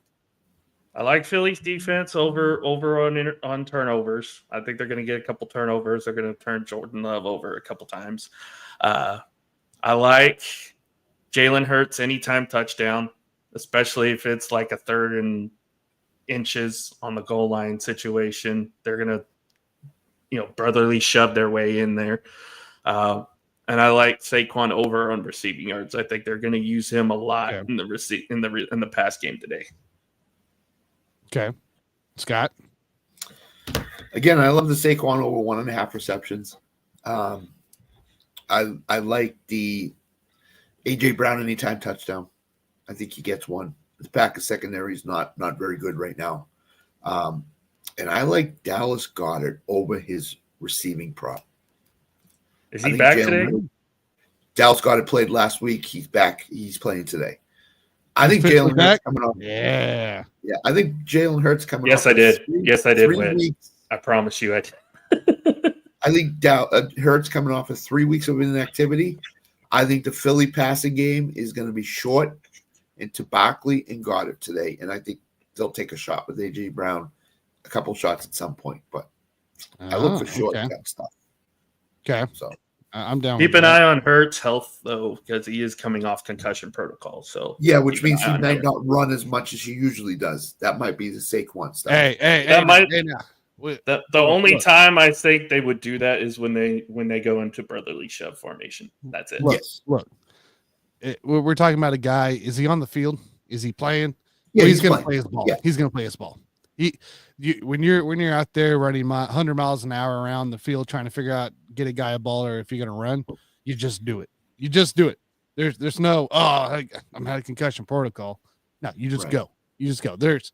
I like Philly's defense over on turnovers. I think they're going to get a couple turnovers. They're going to turn Jordan Love over a couple times. I like Jalen Hurts anytime touchdown, especially if it's like a 3rd and inches on the goal line situation. They're going to brotherly shove their way in there. And I like Saquon over on receiving yards. I think they're going to use him a lot in the pass game today. Okay. Scott? Again, I love the Saquon over 1.5 receptions. I like the A.J. Brown anytime touchdown. I think he gets one. The Packers secondary is not very good right now. And I like Dallas Goedert over his receiving prop. Is he back today? Dallas Goedert played last week. He's back. He's playing today. I think Jalen Hurts coming off. Yeah. I think Jalen Hurts coming off. Yes, I did. Yes, I did. 3 weeks. I promise you I did. I think Hurts coming off of 3 weeks of inactivity. I think the Philly passing game is going to be short into Barkley and Goddard today. And I think they'll take a shot with A.J. Brown, a couple shots at some point. But I look for Oh, shortcut stuff. Okay. So I'm down. Keep with an that. eye on Hurts' health though, because he is coming off concussion protocol. So yeah, which keep an means eye he on might him. not run as much as he usually does. That might be the Saquon stuff. Hey, That might- now. The Look, only look. time I think they would do that is when they go into brotherly shove formation. That's it. Look, Yes. look. We're talking about a guy. Is he on the field? Is he playing? Yeah, Well, he's going to playing. play his ball. Yeah. He's going to play his ball. When you're out there running 100 miles an hour around the field trying to figure out get a guy a ball or if you're going to run, you just do it. You just do it. There's no I'm had a concussion protocol. No, you just Right. go. You just go. There's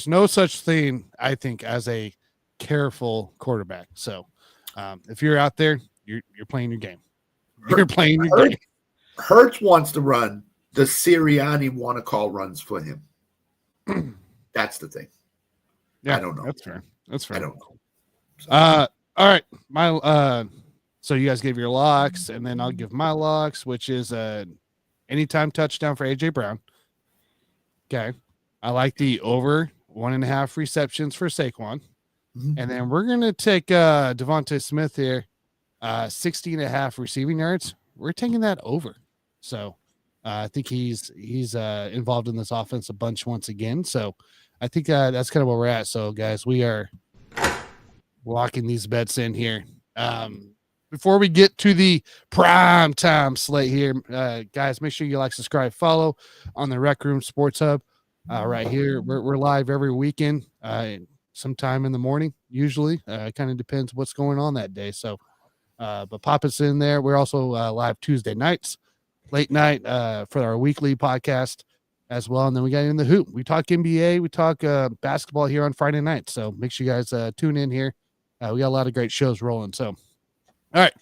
no such thing, I think, as a careful quarterback. So if you're out there, you're playing your game. You're playing your game. Hurts wants to run. Does Sirianni want to call runs for him? That's the thing. Yeah, I don't know. That's fair. That's fair. I don't know. So, All right. So you guys gave your locks, and then I'll give my locks, which is anytime touchdown for AJ Brown. Okay. I like the over 1.5 receptions for Saquon. Mhm. And then we're gonna take Devontae Smith here, 60.5 receiving yards. We're taking that over. So I think he's involved in this offense a bunch once again. So I think that's kind of where we're at. So guys, we are locking these bets in here. Before we get to the prime time slate here, guys, make sure you like, subscribe, follow on the Rec Room Sports Hub. Right here, we're live every weekend, sometime in the morning. Usually, kind of depends what's going on that day. So, but pop us in there. We're also live Tuesday nights, late night for our weekly podcast as well. And then we got in the hoop. We talk NBA, we talk basketball here on Friday night. So make sure you guys tune in here. We got a lot of great shows rolling. So, all right,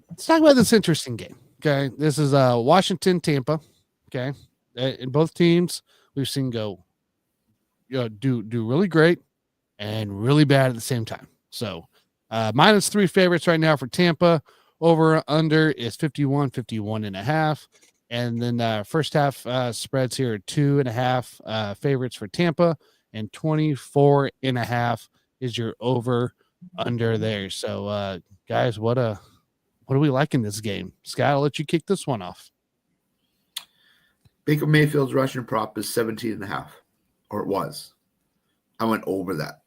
let's talk about this interesting game. Okay, this is Washington, Tampa. Okay, in both teams, we've seen go, do really great and really bad at the same time. So, -3 favorites right now for Tampa. Over under is 51.5. And then first half spreads here are 2.5 favorites for Tampa, and 24.5 is your over under there. So guys, what do we like in this game? Scott, I'll let you kick this one off. Baker Mayfield's rushing prop is 17.5, or it was. I went over that.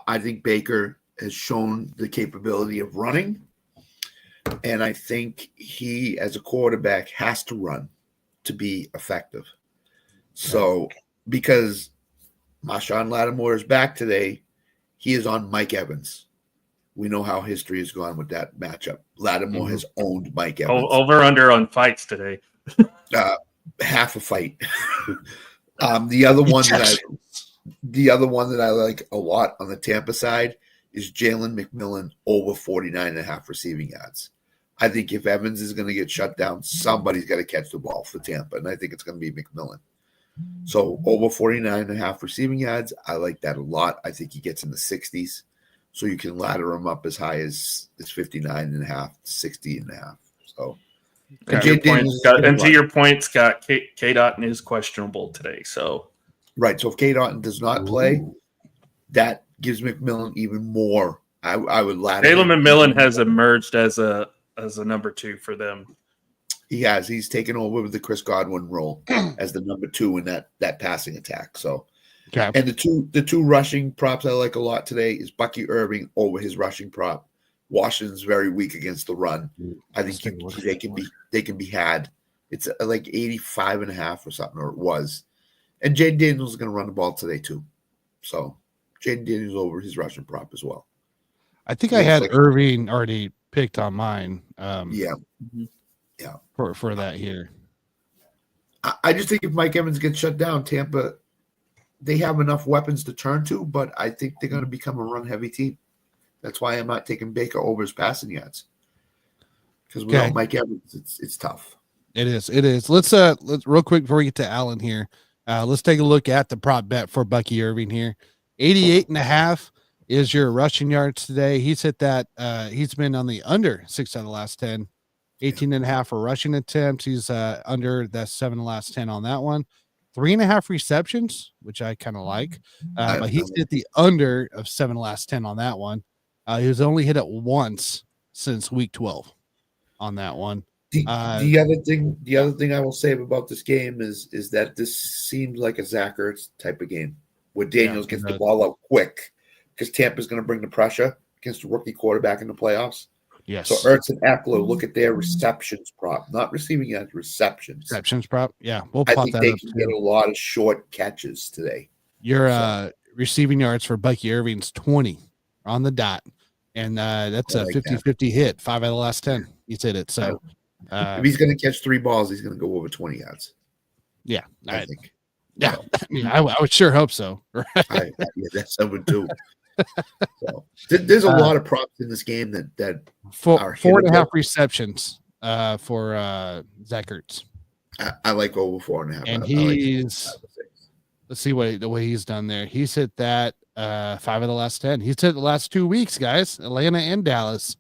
I think Baker has shown the capability of running, and I think he, as a quarterback, has to run to be effective. So, because Marshawn Lattimore is back today, he is on Mike Evans. We know how history has gone with that matchup. Lattimore has owned Mike Evans. Over under on fights today. Half a fight. The other one that I like a lot on the Tampa side is Jalen McMillan over 49.5 receiving yards. I think if Evans is going to get shut down, somebody's got to catch the ball for Tampa, and I think it's going to be McMillan. So over 49.5 receiving yards, I like that a lot. I think he gets in the 60s, so you can ladder him up as high as 59.5, 60.5. So. And to your point, Scott, K. Dotton is questionable today. So, right. So if K. Dotton does not play, that gives McMillan even more. I would ladder. Jalen McMillan has emerged as a number 2 for them. He has. He's taken over with the Chris Godwin role as the number 2 in that passing attack. So, okay. And the two rushing props I like a lot today is Bucky Irving over his rushing prop. Washington's very weak against the run. I think they can be had. It's like 85.5 or something, or it was. And Jaden Daniels is going to run the ball today too. So Jaden Daniels over his rushing prop as well. I think I had Irving already picked on mine. Yeah. For that here. I just think if Mike Evans gets shut down, Tampa, they have enough weapons to turn to, but I think they're going to become a run-heavy team. That's why I'm not taking Baker over his passing yards. Because without Mike Evans, it's tough. It is. Let's real quick before we get to Allen here. Let's take a look at the prop bet for Bucky Irving here. 88.5 is your rushing yards today. He's hit that. He's been on the under 6 out of the last 10. 18.5 for rushing attempts. He's under that 7 of the last 10 on that one. 3.5 receptions, which I kind of like. But he's I- hit the under of 7 last 10 on that one. He was only hit it once since week 12 on that one. The other thing I will say about this game is that this seems like a Zach Ertz type of game where Daniels gets the ball out quick because Tampa's going to bring the pressure against a rookie quarterback in the playoffs. Yes. So Ertz and Eckler, look at their receptions prop, not receiving yards, receptions. Receptions prop. Yeah, we'll I plot think that they up can too. get a lot of short catches today. Your receiving yards for Bucky Irving's 20 on the dot. And that's I a like 50-50 hit. 5 out of the last 10. He's hit it. So if he's going to catch 3 balls, he's going to go over 20 yards. yeah, I think. yeah. I mean, I would sure hope so. Right? Yeah, that's someone too. So, there's a lot of props in this game that are 4.5 receptions for Zach Ertz. I like over 4.5. And I he's like let's see the way he's done there. He's hit that 5 of the last 10. He's hit the last 2 weeks, guys. Atlanta and Dallas.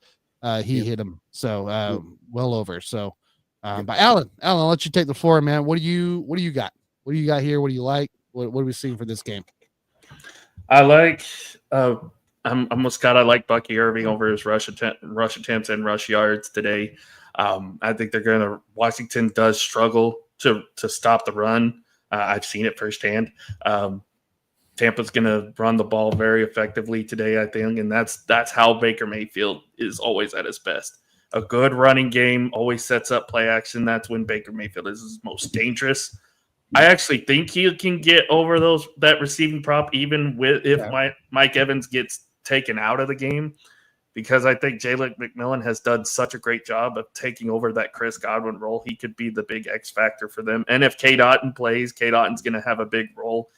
He hit him. So well over. So but Alan, I'll let you take the floor, man. What do you got? What do you got here? What do you like? What are we seeing for this game? I like I'm with Scott. I like Bucky Irving over his rush attempts and rush yards today. I think Washington does struggle to stop the run. I've seen it firsthand. Tampa's going to run the ball very effectively today, I think, and that's how Baker Mayfield is always at his best. A good running game always sets up play action. That's when Baker Mayfield is his most dangerous. I actually think he can get over that receiving prop, even if Mike Evans gets taken out of the game, because I think Jalen McMillan has done such a great job of taking over that Chris Godwin role. He could be the big X factor for them. And if K. Dotton plays, K. Dotton's going to have a big role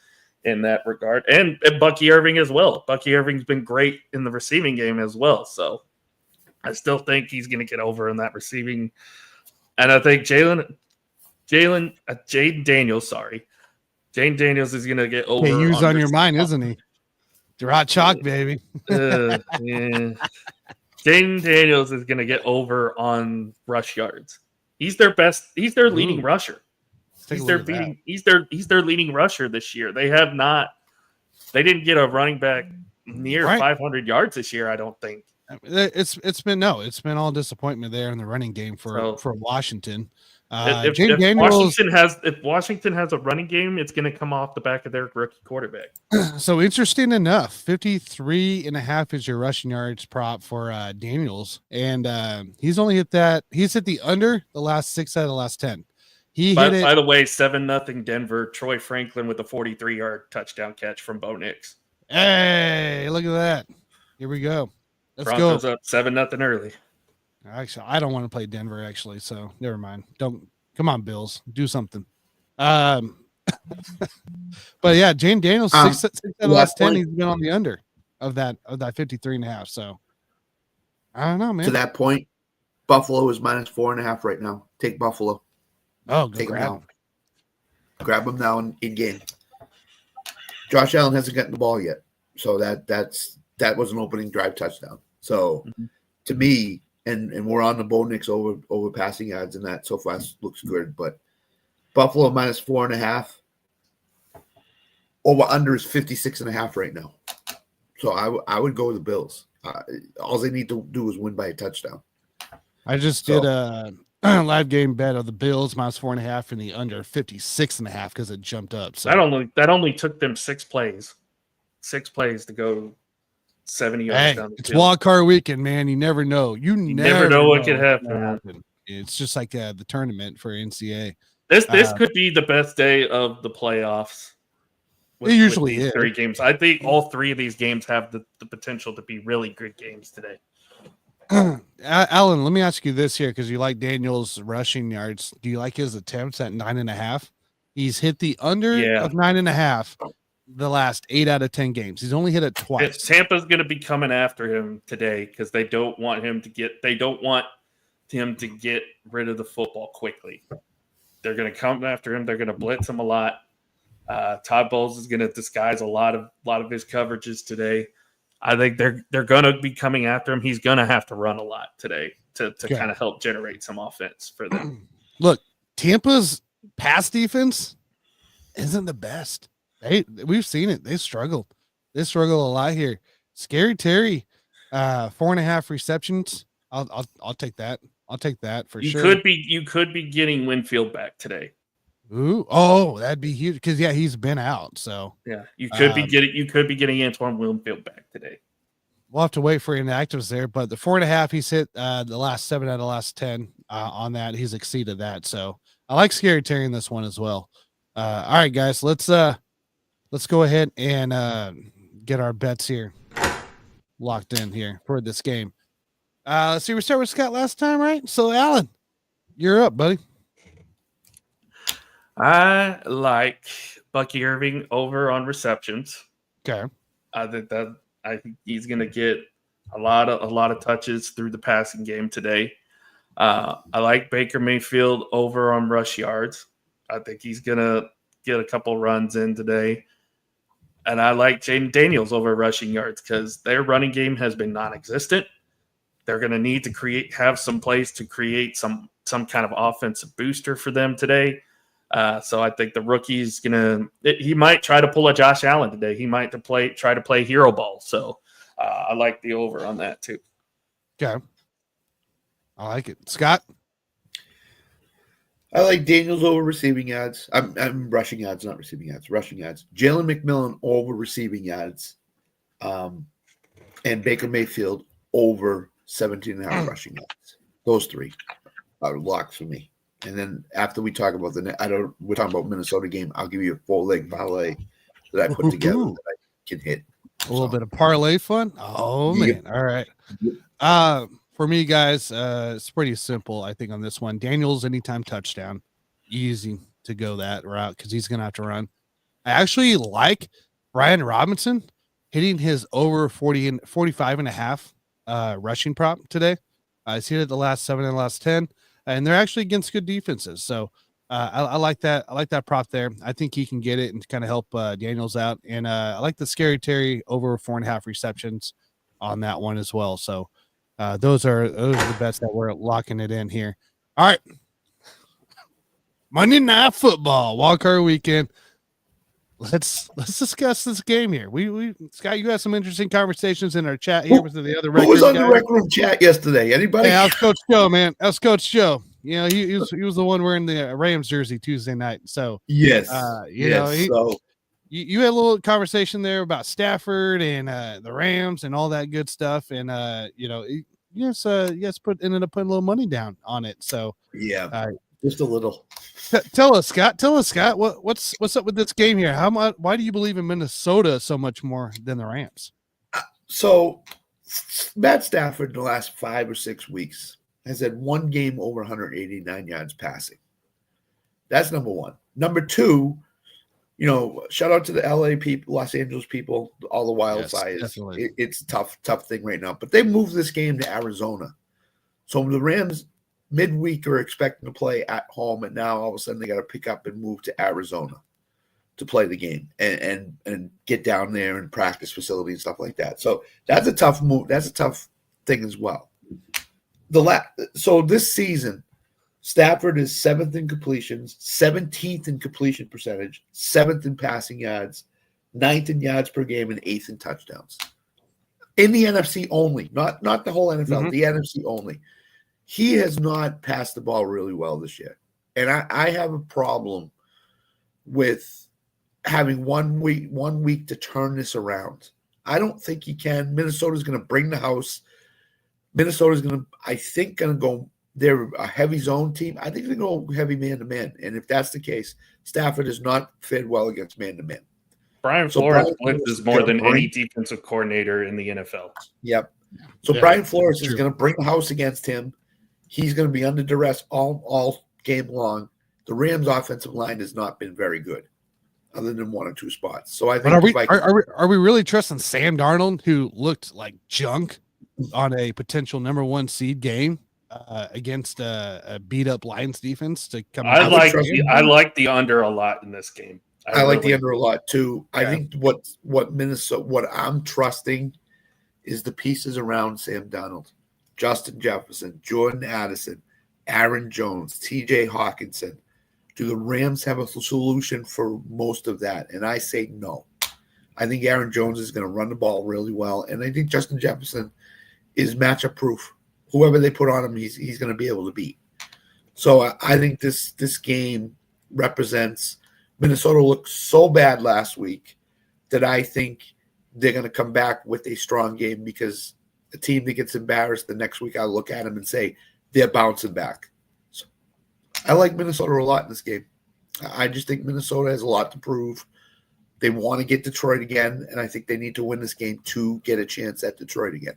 in that regard. And Bucky Irving as well. Bucky Irving's been great in the receiving game as well. So I still think he's going to get over in that receiving. And I think Jaden Daniels is going to get over. He's on your mind, isn't he? Hot chalk, baby. Yeah. Jaden Daniels is going to get over on rush yards. He's their leading rusher. He's their leading rusher this year. They didn't get a running back near 500 yards this year, I don't think. It's been all disappointment there in the running game for Washington. If Washington has a running game, it's going to come off the back of their rookie quarterback. So interesting enough, 53.5 is your rushing yards prop for Daniels, and he's only hit that. He's hit the under the last 6 out of the last 10. By the way, 7-0 Denver. Troy Franklin with a 43-yard touchdown catch from Bo Nix. Hey, look at that! Here we go. Let's Broncos go. Up 7-0 early. Actually, I don't want to play Denver, actually, so never mind. Don't come on, Bills. Do something. But yeah, Jane Daniels, 6 out of the last 10, he's been on the under of that 53.5. So I don't know, man. To that point, Buffalo is -4.5 right now. Take Buffalo. Oh, take them now. Grab them now in game. Josh Allen hasn't gotten the ball yet, so that was an opening drive touchdown. So to me, and we're on the Bo Nix over passing yards, and that so far looks good. But Buffalo -4.5. Over under is 56.5 right now. So I would go with the Bills. All they need to do is win by a touchdown. I just did a live game bet of the Bills -4.5 and the under 56.5 because it jumped up. So that only took them 6 plays. 6 plays to go 70 yards down the it's field. wild card weekend, man. You never know. You never know what could happen. It's just like the tournament for NCAA. This could be the best day of the playoffs. It usually is. 3 games. I think all 3 of these games have the potential to be really good games today. Alan, let me ask you this here because you like Daniel's rushing yards. Do you like his attempts at 9.5? He's hit the under of 9.5 the last 8 out of 10 games. He's only hit it twice. Tampa's going to be coming after him today because they don't want him to get rid of the football quickly. They're going to come after him. They're going to blitz him a lot. Todd Bowles is going to disguise a lot of his coverages today. I think they're going to be coming after him. He's going to have to run a lot today to kind of help generate some offense for them. Look, Tampa's pass defense isn't the best. We've seen it. They struggle. They struggle a lot here. Scary Terry, 4.5 receptions. I'll take that. I'll take that for sure. You could be getting Winfield back today. Ooh, oh, that'd be huge because he's been out. So Yeah, you could be getting Antoine Winfield back today. we'll have to wait for inactives there. But the 4.5, he's hit the last 7 out of the last 10 on that. He's exceeded that. So I like Scary Terry in this one as well. All right, guys, let's go ahead and get our bets here locked in here for this game. Let's see, we start with Scott last time, right? So Alan, you're up, buddy. I like Bucky Irving over on receptions. Okay. I think he's going to get a lot of touches through the passing game today. I like Baker Mayfield over on rush yards. I think he's going to get a couple runs in today. And I like Jaden Daniels over rushing yards because their running game has been non-existent. They're going to need to have some plays to create some kind of offensive booster for them today. So I think the rookie's he might try to pull a Josh Allen today. He might try to play hero ball. So I like the over on that too. Okay. I like it. Scott? I like Daniels over receiving yards. I'm rushing yards, not receiving yards. Rushing yards. Jalen McMillan over receiving yards. And Baker Mayfield over 17.5 rushing yards. Those three are locks for me. And then after we talk about we're talking about Minnesota game, I'll give you a 4-leg parlay that I put together that I can hit. A little bit of parlay fun. Oh man. All right. For me, guys, it's pretty simple, I think, on this one. Daniels anytime touchdown. Easy to go that route because he's gonna have to run. I actually like Brian Robinson hitting his over 45.5 rushing prop today. He's hit it the last 7 and the last 10, and they're actually against good defenses. So I like that. I like that prop there. I think he can get it and kind of help Daniels out. And I like the Scary Terry over 4.5 receptions on that one as well. So those are the bets that we're locking it in here. All right. Monday Night Football, wildcard weekend. Let's discuss this game here. We Scott, you had some interesting conversations in our chat here with the other Who was on the Rec Room chat yesterday? Anybody? Hey, how's Coach Joe, man? How's Coach Joe? You know, he was the one wearing the Rams jersey Tuesday night. So yes, you know, you had a little conversation there about Stafford and the Rams and all that good stuff, and you know, you guys ended up putting a little money down on it. So yeah, just a little. Tell us, Scott. What's up with this game here? Why do you believe in Minnesota so much more than the Rams? So Matt Stafford in the last 5 or 6 weeks has had one game over 189 yards passing. That's number one. Number two, you know, shout out to the LA people, Los Angeles people, all the wildfires. Yes, it's a tough thing right now. But they moved this game to Arizona. So the Rams midweek are expecting to play at home, and now all of a sudden they got to pick up and move to Arizona to play the game and get down there and practice facility and stuff like that. So that's a tough move. That's a tough thing as well. So this season, Stafford is 7th in completions, 17th in completion percentage, 7th in passing yards, 9th in yards per game, and 8th in touchdowns. In the NFC only, not the whole NFL, the NFC only. He has not passed the ball really well this year. And I have a problem with having one week to turn this around. I don't think he can. Minnesota's going to bring the house. Minnesota's going to go. They're a heavy zone team. I think they're going to go heavy man-to-man. And if that's the case, Stafford has not fared well against man-to-man. Brian Flores blitzes more than any defensive coordinator in the NFL. Yep. So Brian Flores is going to bring the house against him. He's going to be under duress all game long. The Rams' offensive line has not been very good, other than 1 or 2 spots. So I think are we really trusting Sam Darnold, who looked like junk on a potential number 1 seed game against a beat up Lions defense to come? I like the under a lot in this game. I like the under a lot too. Yeah. I think what I'm trusting is the pieces around Sam Darnold. Justin Jefferson, Jordan Addison, Aaron Jones, TJ Hawkinson. Do the Rams have a solution for most of that? And I say no. I think Aaron Jones is going to run the ball really well, and I think Justin Jefferson is matchup proof. Whoever they put on him, he's going to be able to beat. So I think this game represents Minnesota looked so bad last week that I think they're going to come back with a strong game, because a team that gets embarrassed the next week, I look at them and say they're bouncing back. So I like Minnesota a lot in this game. I just think Minnesota has a lot to prove. They want to get Detroit again, and I think they need to win this game to get a chance at Detroit again.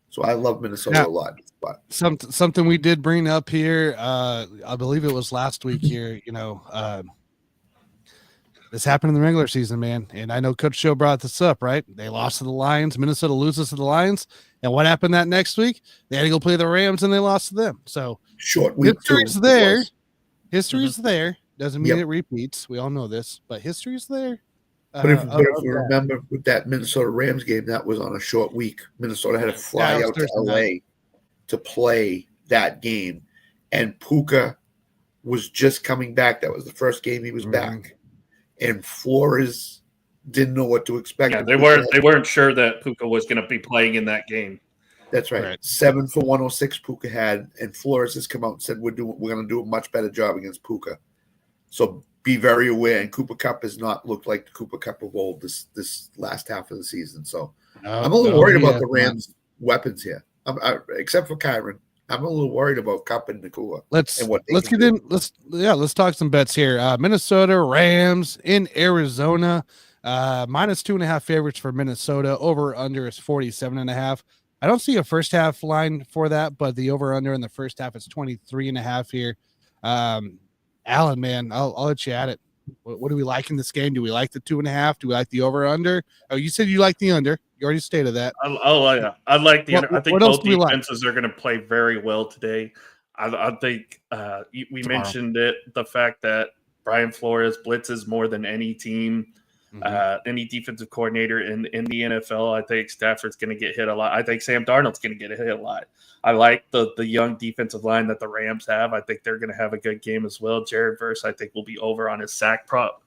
So I love Minnesota a lot. But something we did bring up here, I believe it was last week here, this happened in the regular season, man. And I know Coach Show brought this up, right? They lost to the Lions. Minnesota loses to the Lions. And what happened that next week? They had to go play the Rams, and they lost to them. So short week. History's there. History's there. Doesn't mean it repeats. We all know this, but history's there. But if you remember with that Minnesota Rams game, that was on a short week. Minnesota had to fly out to LA to play that game. And Puka was just coming back. That was the first game he was back. And Flores didn't know what to expect. Yeah, they weren't sure that Puka was going to be playing in that game. That's right. 7 for 106 Puka had, and Flores has come out and said we're going to do a much better job against Puka. So be very aware. And Cooper Kupp has not looked like the Cooper Kupp of old this last half of the season. So I'm a little worried about the Rams' weapons here. Except for Kyron, I'm a little worried about Kupp and Nakua. Let's talk some bets here. Minnesota Rams in Arizona, minus 2.5 favorites for Minnesota. Over under is 47.5. I don't see a first half line for that, but the over under in the first half is 23.5 here. Alan, man, I'll let you at it. What do we like in this game? Do we like the 2.5? Do we like the over under? Oh, you said you like the under. You already stated that. I like the under. I think both defenses are going to play very well today. I think we mentioned it, the fact that Brian Flores blitzes more than any team, any defensive coordinator in the NFL. I think Stafford's going to get hit a lot. I think Sam Darnold's going to get hit a lot. I like the young defensive line that the Rams have. I think they're going to have a good game as well. Jared Verse, I think, will be over on his sack prop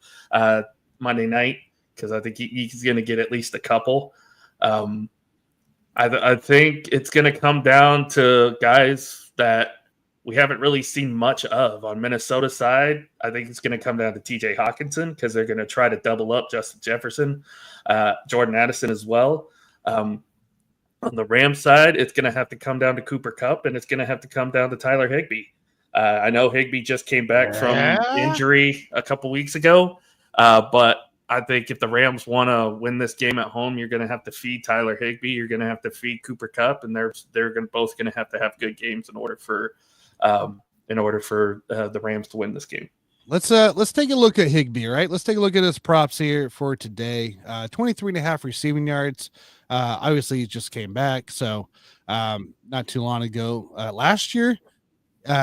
Monday night, because I think he's going to get at least a couple. I think it's going to come down to guys that we haven't really seen much of on Minnesota side. I think it's going to come down to TJ Hawkinson, because they're going to try to double up Justin Jefferson, Jordan Addison as well. On the Rams side, it's going to have to come down to Cooper Kupp, and it's going to have to come down to Tyler Higbee. I know Higbee just came back from injury a couple weeks ago, but I think if the Rams want to win this game at home, you're going to have to feed Tyler Higbee. You're going to have to feed Cooper Kupp, and they're both going to have good games in order for the Rams to win this game. Let's take a look at Higbee, right? Let's take a look at his props here for today. 23.5 receiving yards. Obviously, he just came back, so not too long ago. Last year,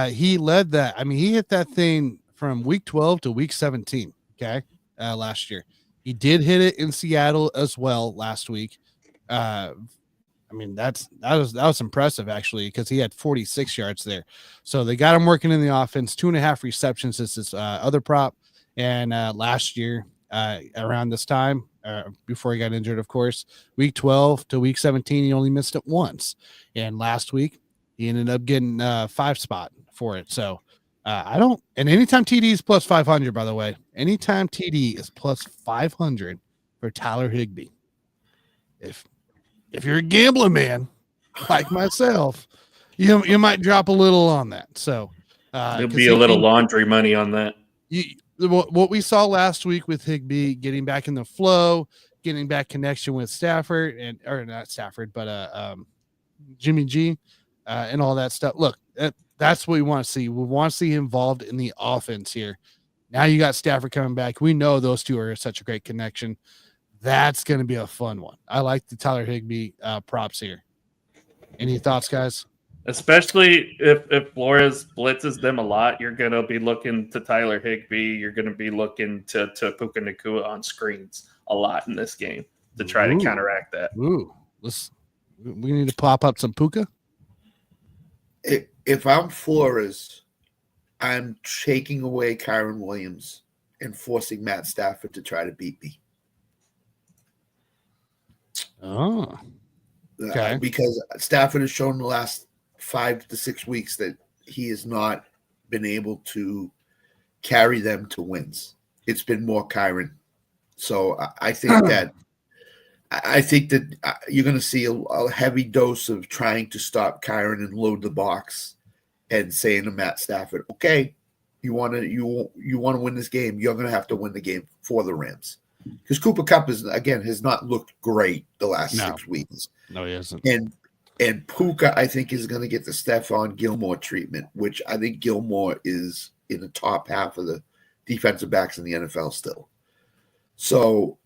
he led that. I mean, he hit that thing from week 12 to week 17. Okay, last year he did hit it in Seattle as well last week. I mean, that was impressive, actually, because he had 46 yards there. So they got him working in the offense. 2.5 receptions is his other prop. And last year, around this time, before he got injured, of course, week 12 to week 17, he only missed it once. And last week, he ended up getting 5 spot for it. So and anytime TD is plus 500, by the way, anytime TD is plus 500 for Tyler Higbee. If you're a gambling man like myself, you might drop a little on that. So there'll be a little laundry money on that. What we saw last week with Higbee getting back in the flow, getting back connection with Stafford or not Stafford, but Jimmy G and all that stuff. Look, that's what we want to see. We want to see him involved in the offense here. Now you got Stafford coming back. We know those two are such a great connection. That's going to be a fun one. I like the Tyler Higbee props here. Any thoughts, guys? Especially if Flores blitzes them a lot, you're going to be looking to Tyler Higbee. You're going to be looking to Puka Nacua on screens a lot in this game to try to counteract that. We need to pop up some Puka. If I'm Flores, I'm taking away Kyron Williams and forcing Matt Stafford to try to beat me. Oh, okay. Because Stafford has shown the last 5 to 6 weeks that he has not been able to carry them to wins. It's been more Kyron. So I think that you're going to see a heavy dose of trying to stop Kyron and load the box and saying to Matt Stafford, okay, you want to win this game, you're going to have to win the game for the Rams. Because Cooper Kupp has not looked great the last 6 weeks. No, he hasn't. And Puka, I think, is going to get the Stephon Gilmore treatment, which I think Gilmore is in the top half of the defensive backs in the NFL still. So,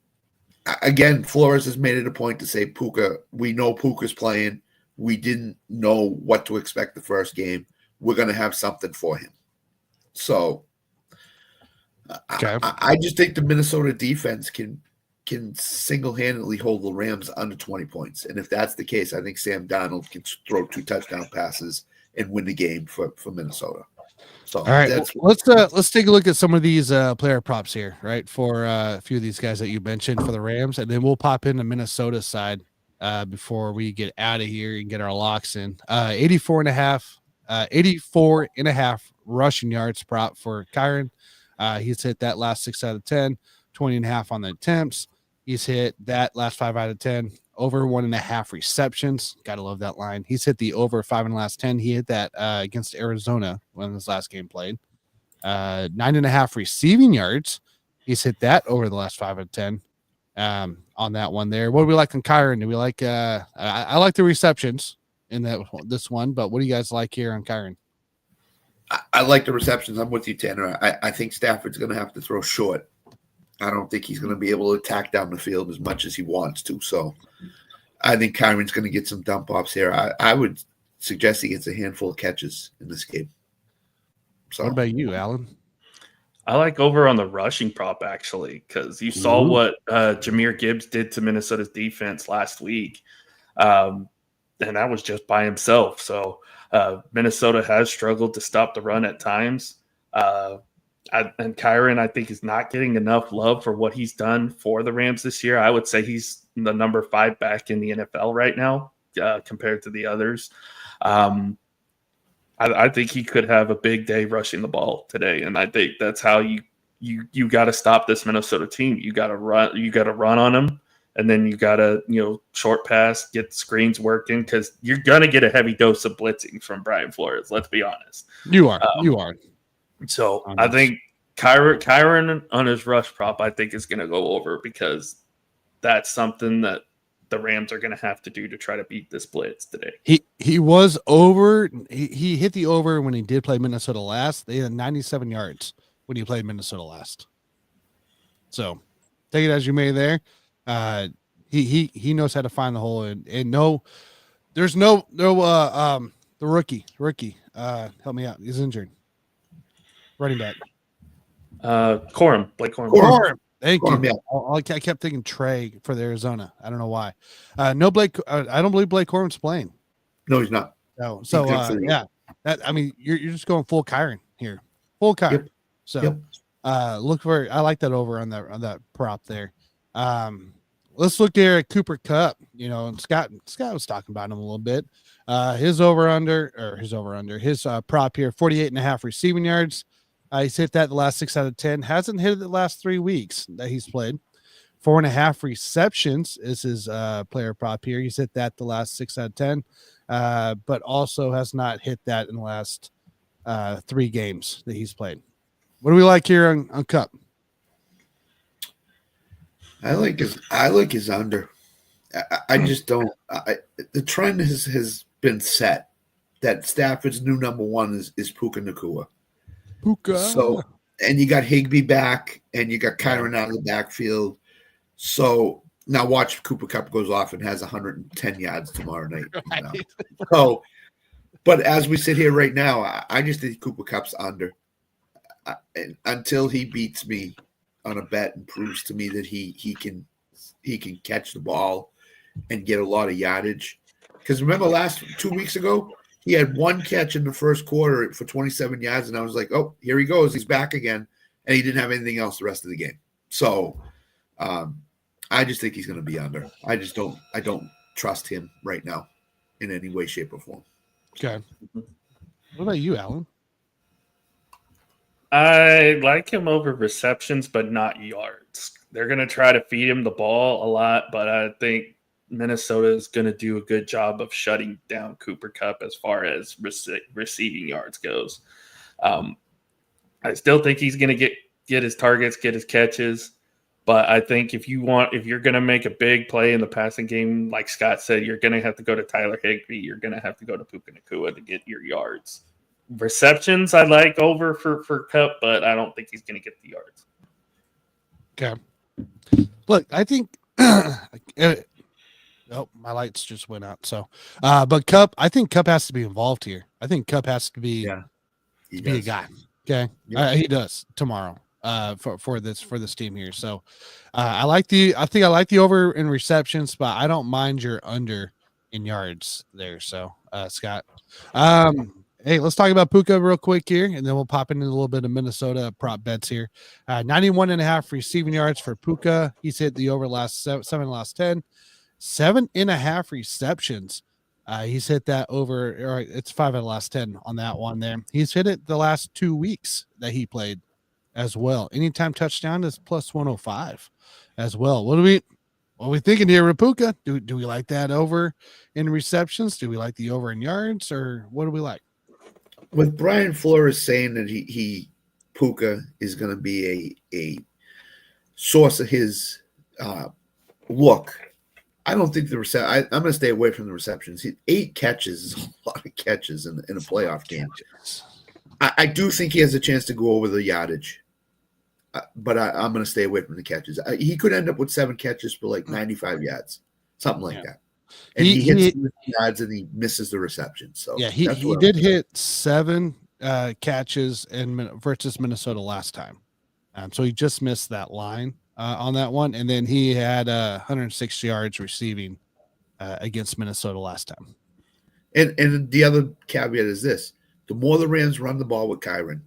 again, Flores has made it a point to say, Puka, we know Puka's playing. We didn't know what to expect the first game. We're going to have something for him. So, I just think the Minnesota defense can single-handedly hold the Rams under 20 points. And if that's the case, I think Sam Darnold can throw 2 touchdown passes and win the game for Minnesota. So, all right, let's take a look at some of these player props here, right, for a few of these guys that you mentioned for the Rams, and then we'll pop into Minnesota side before we get out of here and get our locks in. 84 and a half rushing yards prop for Kyron. He's hit that last 6 out of 10, 20 and a half on the attempts. He's hit that last 5 out of 10, over 1.5 receptions. Gotta love that line. He's hit the over 5 in the last 10. He hit that against Arizona when his last game played. 9.5 receiving yards. He's hit that over the last 5 out of 10 on that one there. What do we like on Kyron? Do we like I like the receptions in this one, but what do you guys like here on Kyron? I like the receptions. I'm with you, Tanner. I think Stafford's going to have to throw short. I don't think he's going to be able to attack down the field as much as he wants to. So I think Kyron's going to get some dump offs here. I would suggest he gets a handful of catches in this game. So, what about you, Alan? I like over on the rushing prop, actually, because you saw what Jahmyr Gibbs did to Minnesota's defense last week. And that was just by himself. So Minnesota has struggled to stop the run at times. And Kyron, I think, is not getting enough love for what he's done for the Rams this year. I would say he's the number 5 back in the NFL right now compared to the others. I think he could have a big day rushing the ball today, and I think that's how you got to stop this Minnesota team. You got to run on them, and then you got to short pass, get screens working, because you're gonna get a heavy dose of blitzing from Brian Flores. Let's be honest. You are. So I think Kyron on his rush prop, I think, is going to go over, because that's something that the Rams are going to have to do to try to beat this blitz today. He was over. He hit the over when he did play Minnesota last. They had 97 yards when he played Minnesota last. So take it as you may there. He knows how to find the hole, and there's no the rookie. Help me out. He's injured. Running back. Blake Corum. Thank you. Yeah. I kept thinking Trey for the Arizona. I don't know why. No Blake. I don't believe Blake Corum's playing. No, he's not. No. So yeah. You're just going full Kyron here. Full Kyron. Yep. So look for. I like that over on that prop there. Let's look there at Cooper Kupp. And Scott was talking about him a little bit. His prop here, 48.5 receiving yards. He's hit that the last 6 out of 10. Hasn't hit it the last 3 weeks that he's played. 4.5 receptions is his player prop here. He's hit that the last 6 out of 10, but also has not hit that in the last 3 games that he's played. What do we like here on Kupp? I like his under. I just don't. The trend has been set that Stafford's new number 1 is Puka Nacua. So, and you got Higbee back, and you got Kyron out of the backfield. So now watch Cooper Kupp goes off and has 110 yards tomorrow night. Right. So, but as we sit here right now, I just think Cooper Kupp's under until he beats me on a bet and proves to me that he can catch the ball and get a lot of yardage. Because remember 2 weeks ago, he had one catch in the first quarter for 27 yards, and I was like, oh, here he goes. He's back again. And he didn't have anything else the rest of the game. So I just think he's going to be under. I don't trust him right now in any way, shape, or form. Okay. What about you, Alan? I like him over receptions, but not yards. They're going to try to feed him the ball a lot, but I think Minnesota is going to do a good job of shutting down Cooper Kupp as far as receiving yards goes. I still think he's going to get his targets, get his catches, but I think if you're going to make a big play in the passing game, like Scott said, you're going to have to go to Tyler Higbee. You're going to have to go to Puka Nacua to get your yards. Receptions I like over for Kupp, but I don't think he's going to get the yards. Okay. Look, I think my lights just went out. So, but Kupp, I think Kupp has to be involved here. I think Kupp has to be, be a guy. Okay. Yeah. He does tomorrow, for this team here. So, I think I like the over in receptions, but I don't mind your under in yards there. So, Scott, hey, let's talk about Puka real quick here, and then we'll pop into a little bit of Minnesota prop bets here. 91.5 receiving yards for Puka. He's hit the over last 7 last 10. 7.5 receptions. He's hit that over, or it's 5 out of the last 10 on that one there. He's hit it the last 2 weeks that he played as well. Anytime touchdown is plus 105 as well. What are we thinking here with Puka? Do we like that over in receptions? Do we like the over in yards, or what do we like? With Brian Flores saying that Puka is going to be a source of his look, I don't think I'm going to stay away from the receptions. 8 catches is a lot of catches in a playoff game. I do think he has a chance to go over the yardage, but I'm going to stay away from the catches. He could end up with 7 catches for like 95 yards, something like that. And he hits the yards and he misses the reception. So yeah, he did hit 7 catches versus Minnesota last time. So he just missed that line on that one, and then he had 106 yards receiving against Minnesota last time. And the other caveat is this: the more the Rams run the ball with Kyron,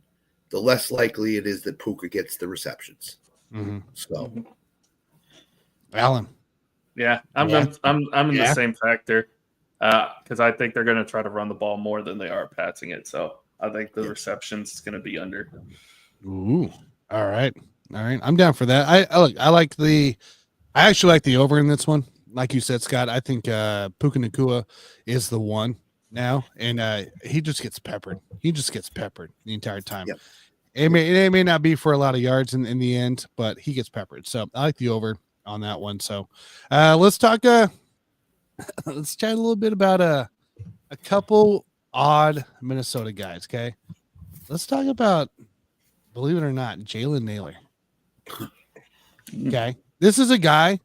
the less likely it is that Puka gets the receptions. Mm-hmm. So, Alan. Yeah, I'm in the same factor because I think they're going to try to run the ball more than they are passing it. So I think the receptions is going to be under. Ooh, all right. I'm down for that. I actually like the over in this one. Like you said, Scott, I think Puka Nacua is the one now, and he just gets peppered. He just gets peppered the entire time. Yep. It may not be for a lot of yards in the end, but he gets peppered. So I like the over on that one. So let's talk let's chat a little bit about a couple odd Minnesota guys. Okay, let's talk about, believe it or not, Jalen Nailor. Okay, this is a guy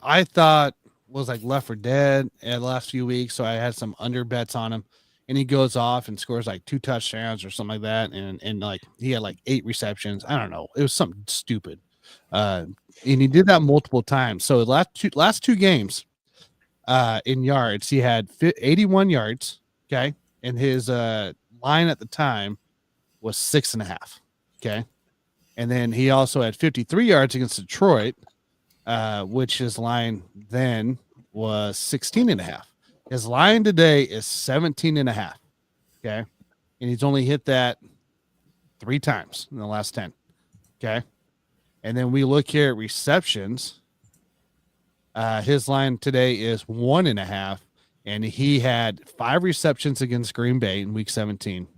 I thought was like left for dead in the last few weeks, so I had some under bets on him, and he goes off and scores like 2 touchdowns or something like that, and like he had like 8 receptions. I don't know, it was something stupid. And he did that multiple times. So the last two games in yards, he had 81 yards. Okay. And his line at the time was 6.5. Okay. And then he also had 53 yards against Detroit, which his line then was 16.5. His line today is 17.5. Okay. And he's only hit that 3 times in the last 10. Okay. And then we look here at receptions. His line today is 1.5, and he had 5 receptions against Green Bay in Week 17,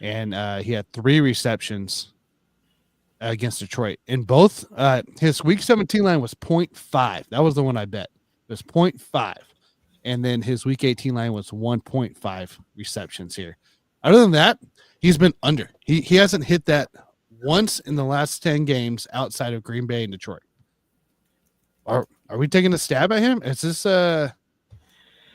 and he had 3 receptions against Detroit. In both, his Week 17 line was 0.5. That was the one I bet. It was 0.5, and then his Week 18 line was 1.5 receptions here. Other than that, he's been under. He hasn't hit that once in the last 10 games outside of Green Bay and Detroit. Are we taking a stab at him? Is this are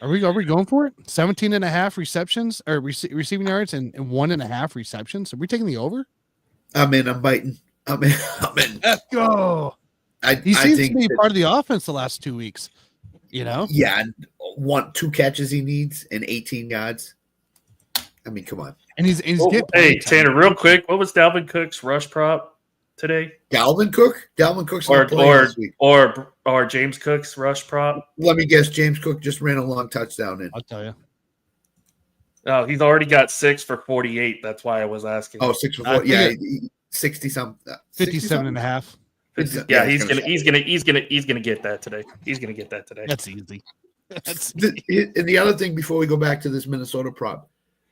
we going for it? 17.5 receptions or receiving yards and 1.5 receptions? Are we taking the over? I'm biting. I'm in. Let's go. He seems to be part of the offense the last 2 weeks. You know? Yeah. two catches he needs and 18 yards. I mean, come on. And he's Oh, getting hey, playing time. Tanner, real quick, what was Dalvin Cook's rush prop today? Dalvin Cook? Dalvin Cook's Or not playing this week. or James Cook's rush prop? Let me guess. James Cook just ran a long touchdown in. I'll tell you. Oh, he's already got 6 for 48. That's why I was asking. Oh, 6 for I 4. Yeah, 60 something. 57 and a half. Yeah, he's gonna get that today. He's gonna get that today. That's easy. That's And the other thing before we go back to this Minnesota prop,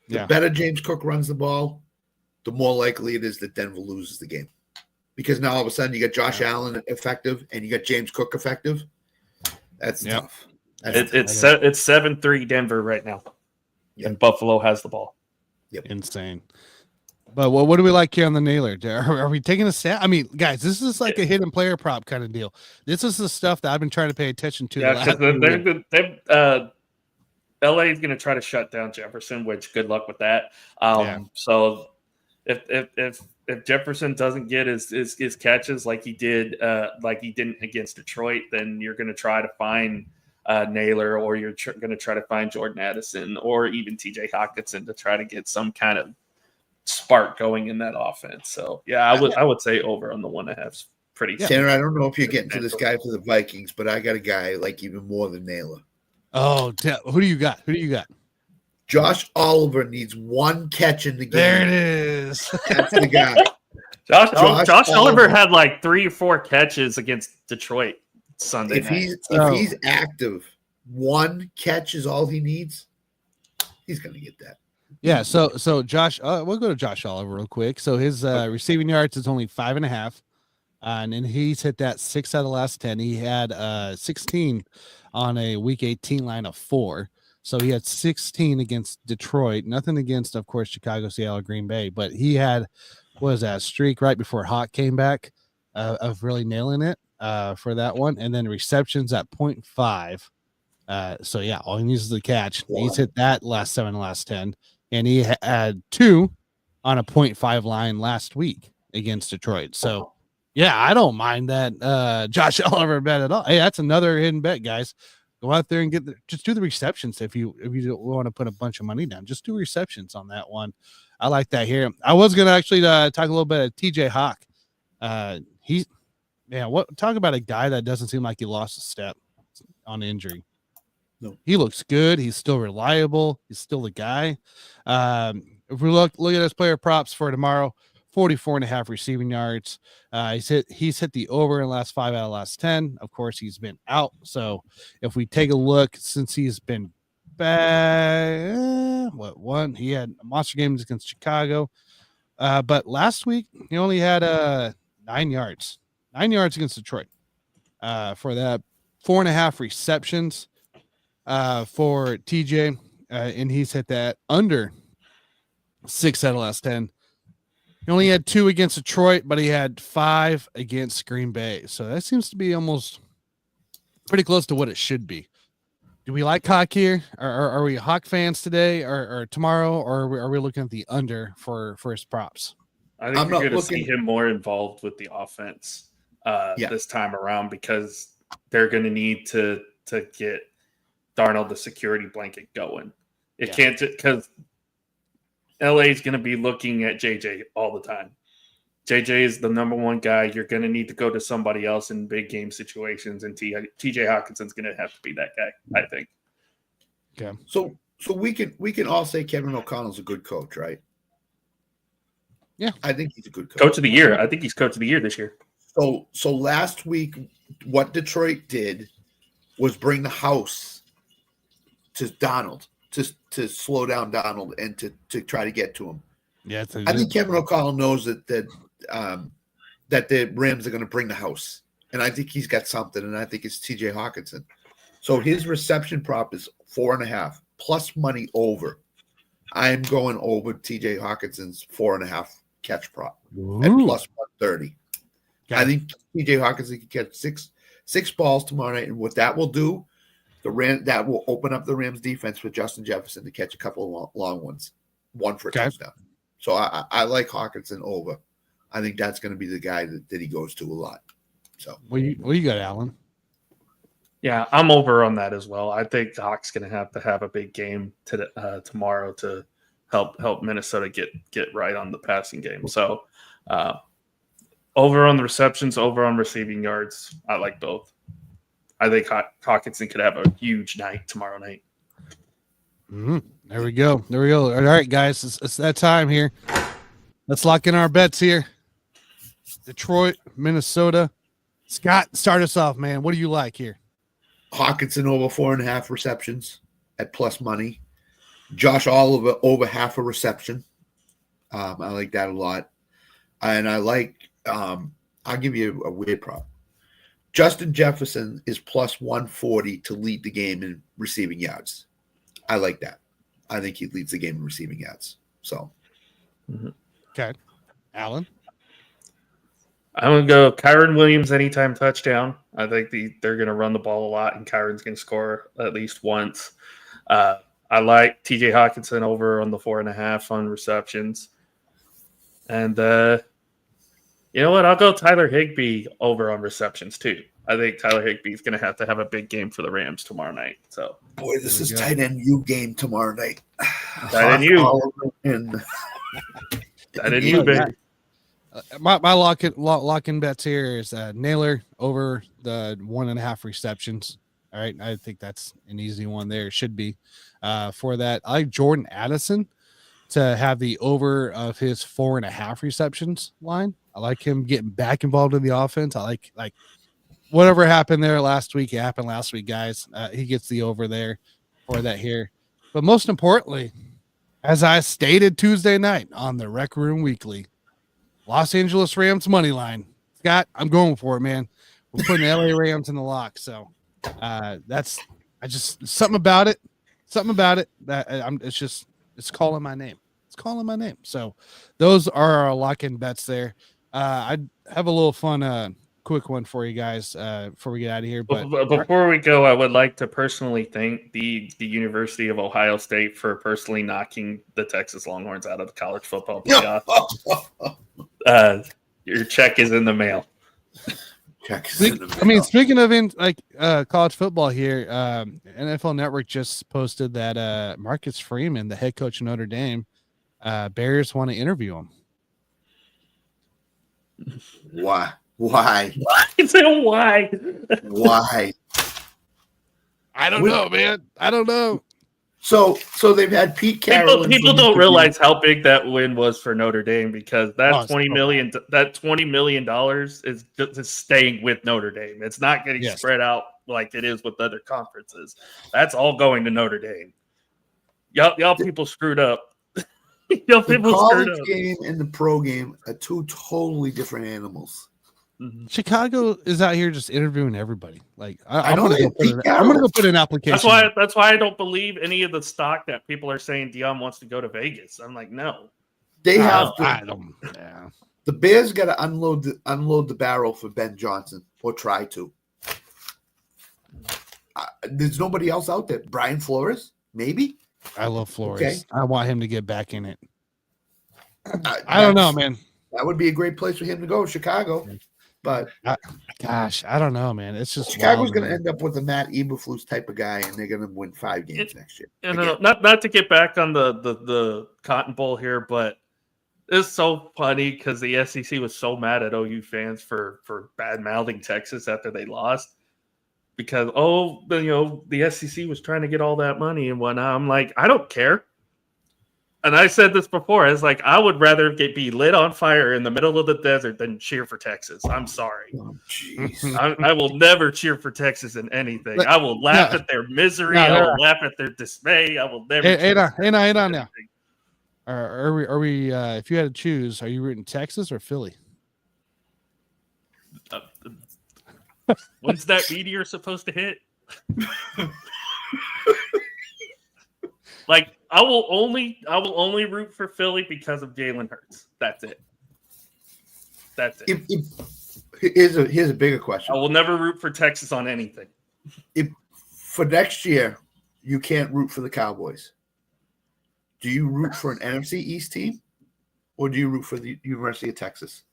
the Yeah. better James Cook runs the ball, the more likely it is that Denver loses the game. Because now all of a sudden you got Josh Allen effective and you got James Cook effective. That's Yep. tough. That's It's 7-3 Denver right now, and Buffalo has the ball. insane. But what do we like here on the nailer? Are we taking a stat? I mean, guys, this is like a hidden player prop kind of deal. This is the stuff that I've been trying to pay attention to. Yeah, because LA is going to try to shut down Jefferson, which good luck with that. So if Jefferson doesn't get his catches like he didn't against Detroit, then you're going to try to find Naylor, or you're going to try to find Jordan Addison, or even TJ Hawkinson to try to get some kind of spark going in that offense. So yeah, I would say over on the 1.5. Pretty. Tanner, I don't know if you're getting to this guy for the Vikings, but I got a guy like even more than Naylor. Oh, who do you got? Who do you got? Josh Oliver needs one catch in the game. There it is. That's the guy. Josh Oliver had like 3 or 4 catches against Detroit Sunday If night. he's active, one catch is all he needs. He's going to get that. Yeah. So Josh, we'll go to Josh Oliver real quick. So his receiving yards is only 5.5. And then he's hit that 6 out of the last 10. He had 16 on a week 18 line of 4. So he had 16 against Detroit. Nothing against, of course, Chicago, Seattle, Green Bay. But he had, what was that, streak right before Hawk came back of really nailing it for that one. And then receptions at 0.5. So, yeah, all he needs is the catch. Wow. He's hit that last 7, last 10. And he had 2 on a 0.5 line last week against Detroit. So, yeah, I don't mind that Josh Oliver bet at all. Hey, that's another hidden bet, guys. Go out there and just do the receptions if you don't want to put a bunch of money down. Just do receptions on that one. I like that here. I was gonna actually talk a little bit of TJ Hawk. Talk about a guy that doesn't seem like he lost a step on injury. No, he looks good. He's still reliable. He's still the guy. If we look at his player props for tomorrow. 44.5 receiving yards. He's hit the over in the last 5 out of the last 10. Of course, he's been out. So if we take a look, since he's been back, he had monster games against Chicago. But last week he only had 9 yards. 9 yards against Detroit. For that 4.5 receptions for TJ. And he's hit that under 6 out of the last 10. He only had 2 against Detroit, but he had 5 against Green Bay. So that seems to be almost pretty close to what it should be. Do we like Hawk here? Are we Hawk fans today or tomorrow? Or are we looking at the under for his props? I think you're going to see him more involved with the offense this time around, because they're going to need to get Darnold the security blanket going. It can't, because LA is going to be looking at JJ all the time. JJ is the number one guy. You're going to need to go to somebody else in big game situations, and TJ Hawkinson's going to have to be that guy, I think. Okay. So we can all say Kevin O'Connell's a good coach, right? Yeah, I think he's a good coach of the year. I think he's coach of the year this year. So last week, what Detroit did was bring the house to Donald. To slow down Donald and to try to get to him. Yeah, I think Kevin O'Connell knows that the Rams are going to bring the house, and I think he's got something, and I think it's TJ Hawkinson. So his reception prop is 4.5 plus money over. I am going over TJ Hawkinson's 4.5 catch prop at plus 130. Okay. I think TJ Hawkinson can catch six balls tomorrow night, and what that will do. That will open up the Rams defense with Justin Jefferson to catch a couple of long ones, one for a touchdown. So I like Hawkinson over. I think that's going to be the guy that he goes to a lot. So what you got, Alan? Yeah, I'm over on that as well. I think Hawk's going to have a big game tomorrow to help Minnesota get right on the passing game. So over on the receptions, over on receiving yards. I like both. I think Hawkinson could have a huge night tomorrow night. Mm-hmm. There we go. All right, guys, it's that time here. Let's lock in our bets here. Detroit, Minnesota. Scott, start us off, man. What do you like here? Hawkinson over 4.5 receptions at plus money. Josh Oliver over half a reception. I like that a lot. And I like, I'll give you a weird prop. Justin Jefferson is plus 140 to lead the game in receiving yards. I like that. I think he leads the game in receiving yards. So, okay. Alan? I'm going to go Kyren Williams anytime touchdown. I think they're going to run the ball a lot, and Kyron's going to score at least once. I like TJ Hawkinson over on the 4.5 on receptions. And you know what? I'll go Tyler Higbee over on receptions too. I think Tyler Higbee is going to have a big game for the Rams tomorrow night. So, boy, this is tight end U game tomorrow night. Tight end U. Tight end U, baby. My lock-in bets here is Naylor over the 1.5 receptions. All right, I think that's an easy one there. It should be. For that, I like Jordan Addison to have the over of his 4.5 receptions line. I like him getting back involved in the offense. I like whatever happened there last week. It happened last week, guys. He gets the over there for that here. But most importantly, as I stated Tuesday night on the Rec Room Weekly, Los Angeles Rams money line. Scott, I'm going for it, man. We're putting the LA Rams in the lock. So something about it that it's calling my name. It's calling my name. So those are our lock-in bets there. I'd have a little fun, quick one for you guys before we get out of here. But before we go, I would like to personally thank the University of Ohio State for personally knocking the Texas Longhorns out of the college football playoff. Your check is in the mail. Speaking of college football here, NFL Network just posted that Marcus Freeman, the head coach of Notre Dame, Bears want to interview him. Why? Why? Why? I don't know, man. I don't know. So they've had Pete Carroll. People don't realize how big that win was for Notre Dame because that $20 million is just staying with Notre Dame. It's not getting spread out like it is with other conferences. That's all going to Notre Dame. Y'all people screwed up. The college game and the pro game are two totally different animals. Mm-hmm. Chicago is out here just interviewing everybody. Like I'm gonna go put an application. That's why I don't believe any of the stock that people are saying Dion wants to go to Vegas. I'm like, no. They have to. The Bears got to unload the barrel for Ben Johnson or try to. There's nobody else out there. Brian Flores, maybe. I love Flores. Okay. I want him to get back in it. I don't know, man. That would be a great place for him to go, Chicago. But I don't know, man. It's just Chicago's going to end up with a Matt Eberflus type of guy, and they're going to win 5 games next year. No, not to get back on the Cotton Bowl here, but it's so funny because the SEC was so mad at OU fans for bad mouthing Texas after they lost. Because the SEC was trying to get all that money and whatnot. I'm like, I don't care. And I said this before. I was like, I would rather be lit on fire in the middle of the desert than cheer for Texas. I'm sorry. Oh, jeez. I will never cheer for Texas in anything. I will laugh at their misery. I will laugh at their dismay. I will never. Hey, now. Are we? If you had to choose, are you rooting Texas or Philly? When's that meteor supposed to hit? Like I will only root for Philly because of Jalen Hurts. That's it. Here's a bigger question. I will never root for Texas on anything. If for next year you can't root for the Cowboys, do you root for an NFC East team, or do you root for the University of Texas?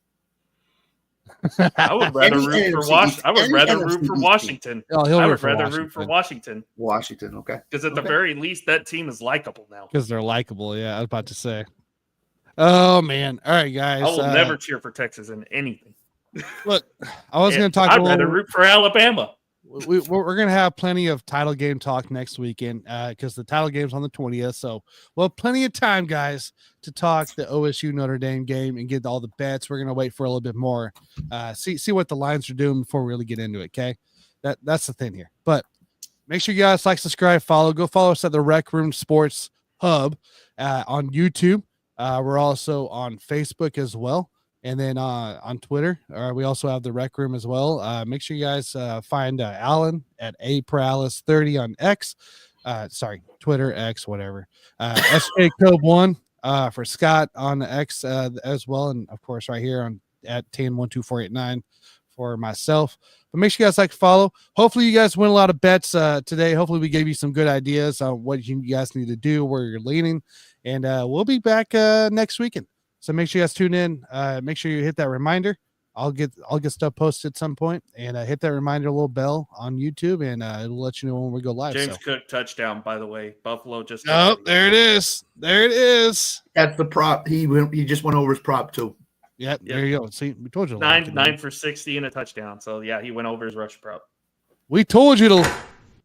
I would rather Any root for NFC East- I would any rather NFC root for East Washington. Oh, he'll I root would for rather Washington. root for Washington Washington. Okay. because at the Okay. very least, that team is likable now. because they're likable. Yeah, I was about to say. Oh man! All right, guys. I will never cheer for Texas in anything. look. I was going to talk. I'd a rather little, root for Alabama. we're going to have plenty of title game talk next weekend because the title game's on the 20th. So we'll have plenty of time, guys, to talk the OSU Notre Dame game and get all the bets. We're going to wait for a little bit more, see what the lines are doing before we really get into it. Okay, that's the thing here. But make sure you guys like, subscribe, follow. Go follow us at the Rec Room Sports Hub on YouTube. We're also on Facebook as well. And then on Twitter, we also have the Rec Room as well. Make sure you guys find Alan at aparalis30 on X. Sorry, Twitter, X, whatever. SJ Code 1 for Scott on X as well. And of course, right here on at 10-12489 for myself. But make sure you guys like, follow. Hopefully, you guys win a lot of bets today. Hopefully, we gave you some good ideas on what you guys need to do, where you're leaning. And we'll be back next weekend. So make sure you guys tune in. Make sure you hit that reminder. I'll get stuff posted at some point, and hit that reminder little bell on YouTube, and it'll let you know when we go live. James So. Cook touchdown, by the way. Buffalo just. Oh, there it is. There it is. That's the prop. He just went over his prop too. Yep, there you go. See, we told you. to lock it in. 9 for 60 and a touchdown. So yeah, he went over his rush prop. We told you to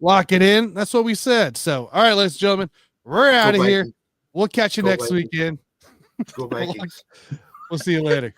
lock it in. That's what we said. So, all right, ladies and gentlemen, we're out of here. Vikings. We'll catch you Go next Vikings. weekend. Go Vikings. We'll see you later.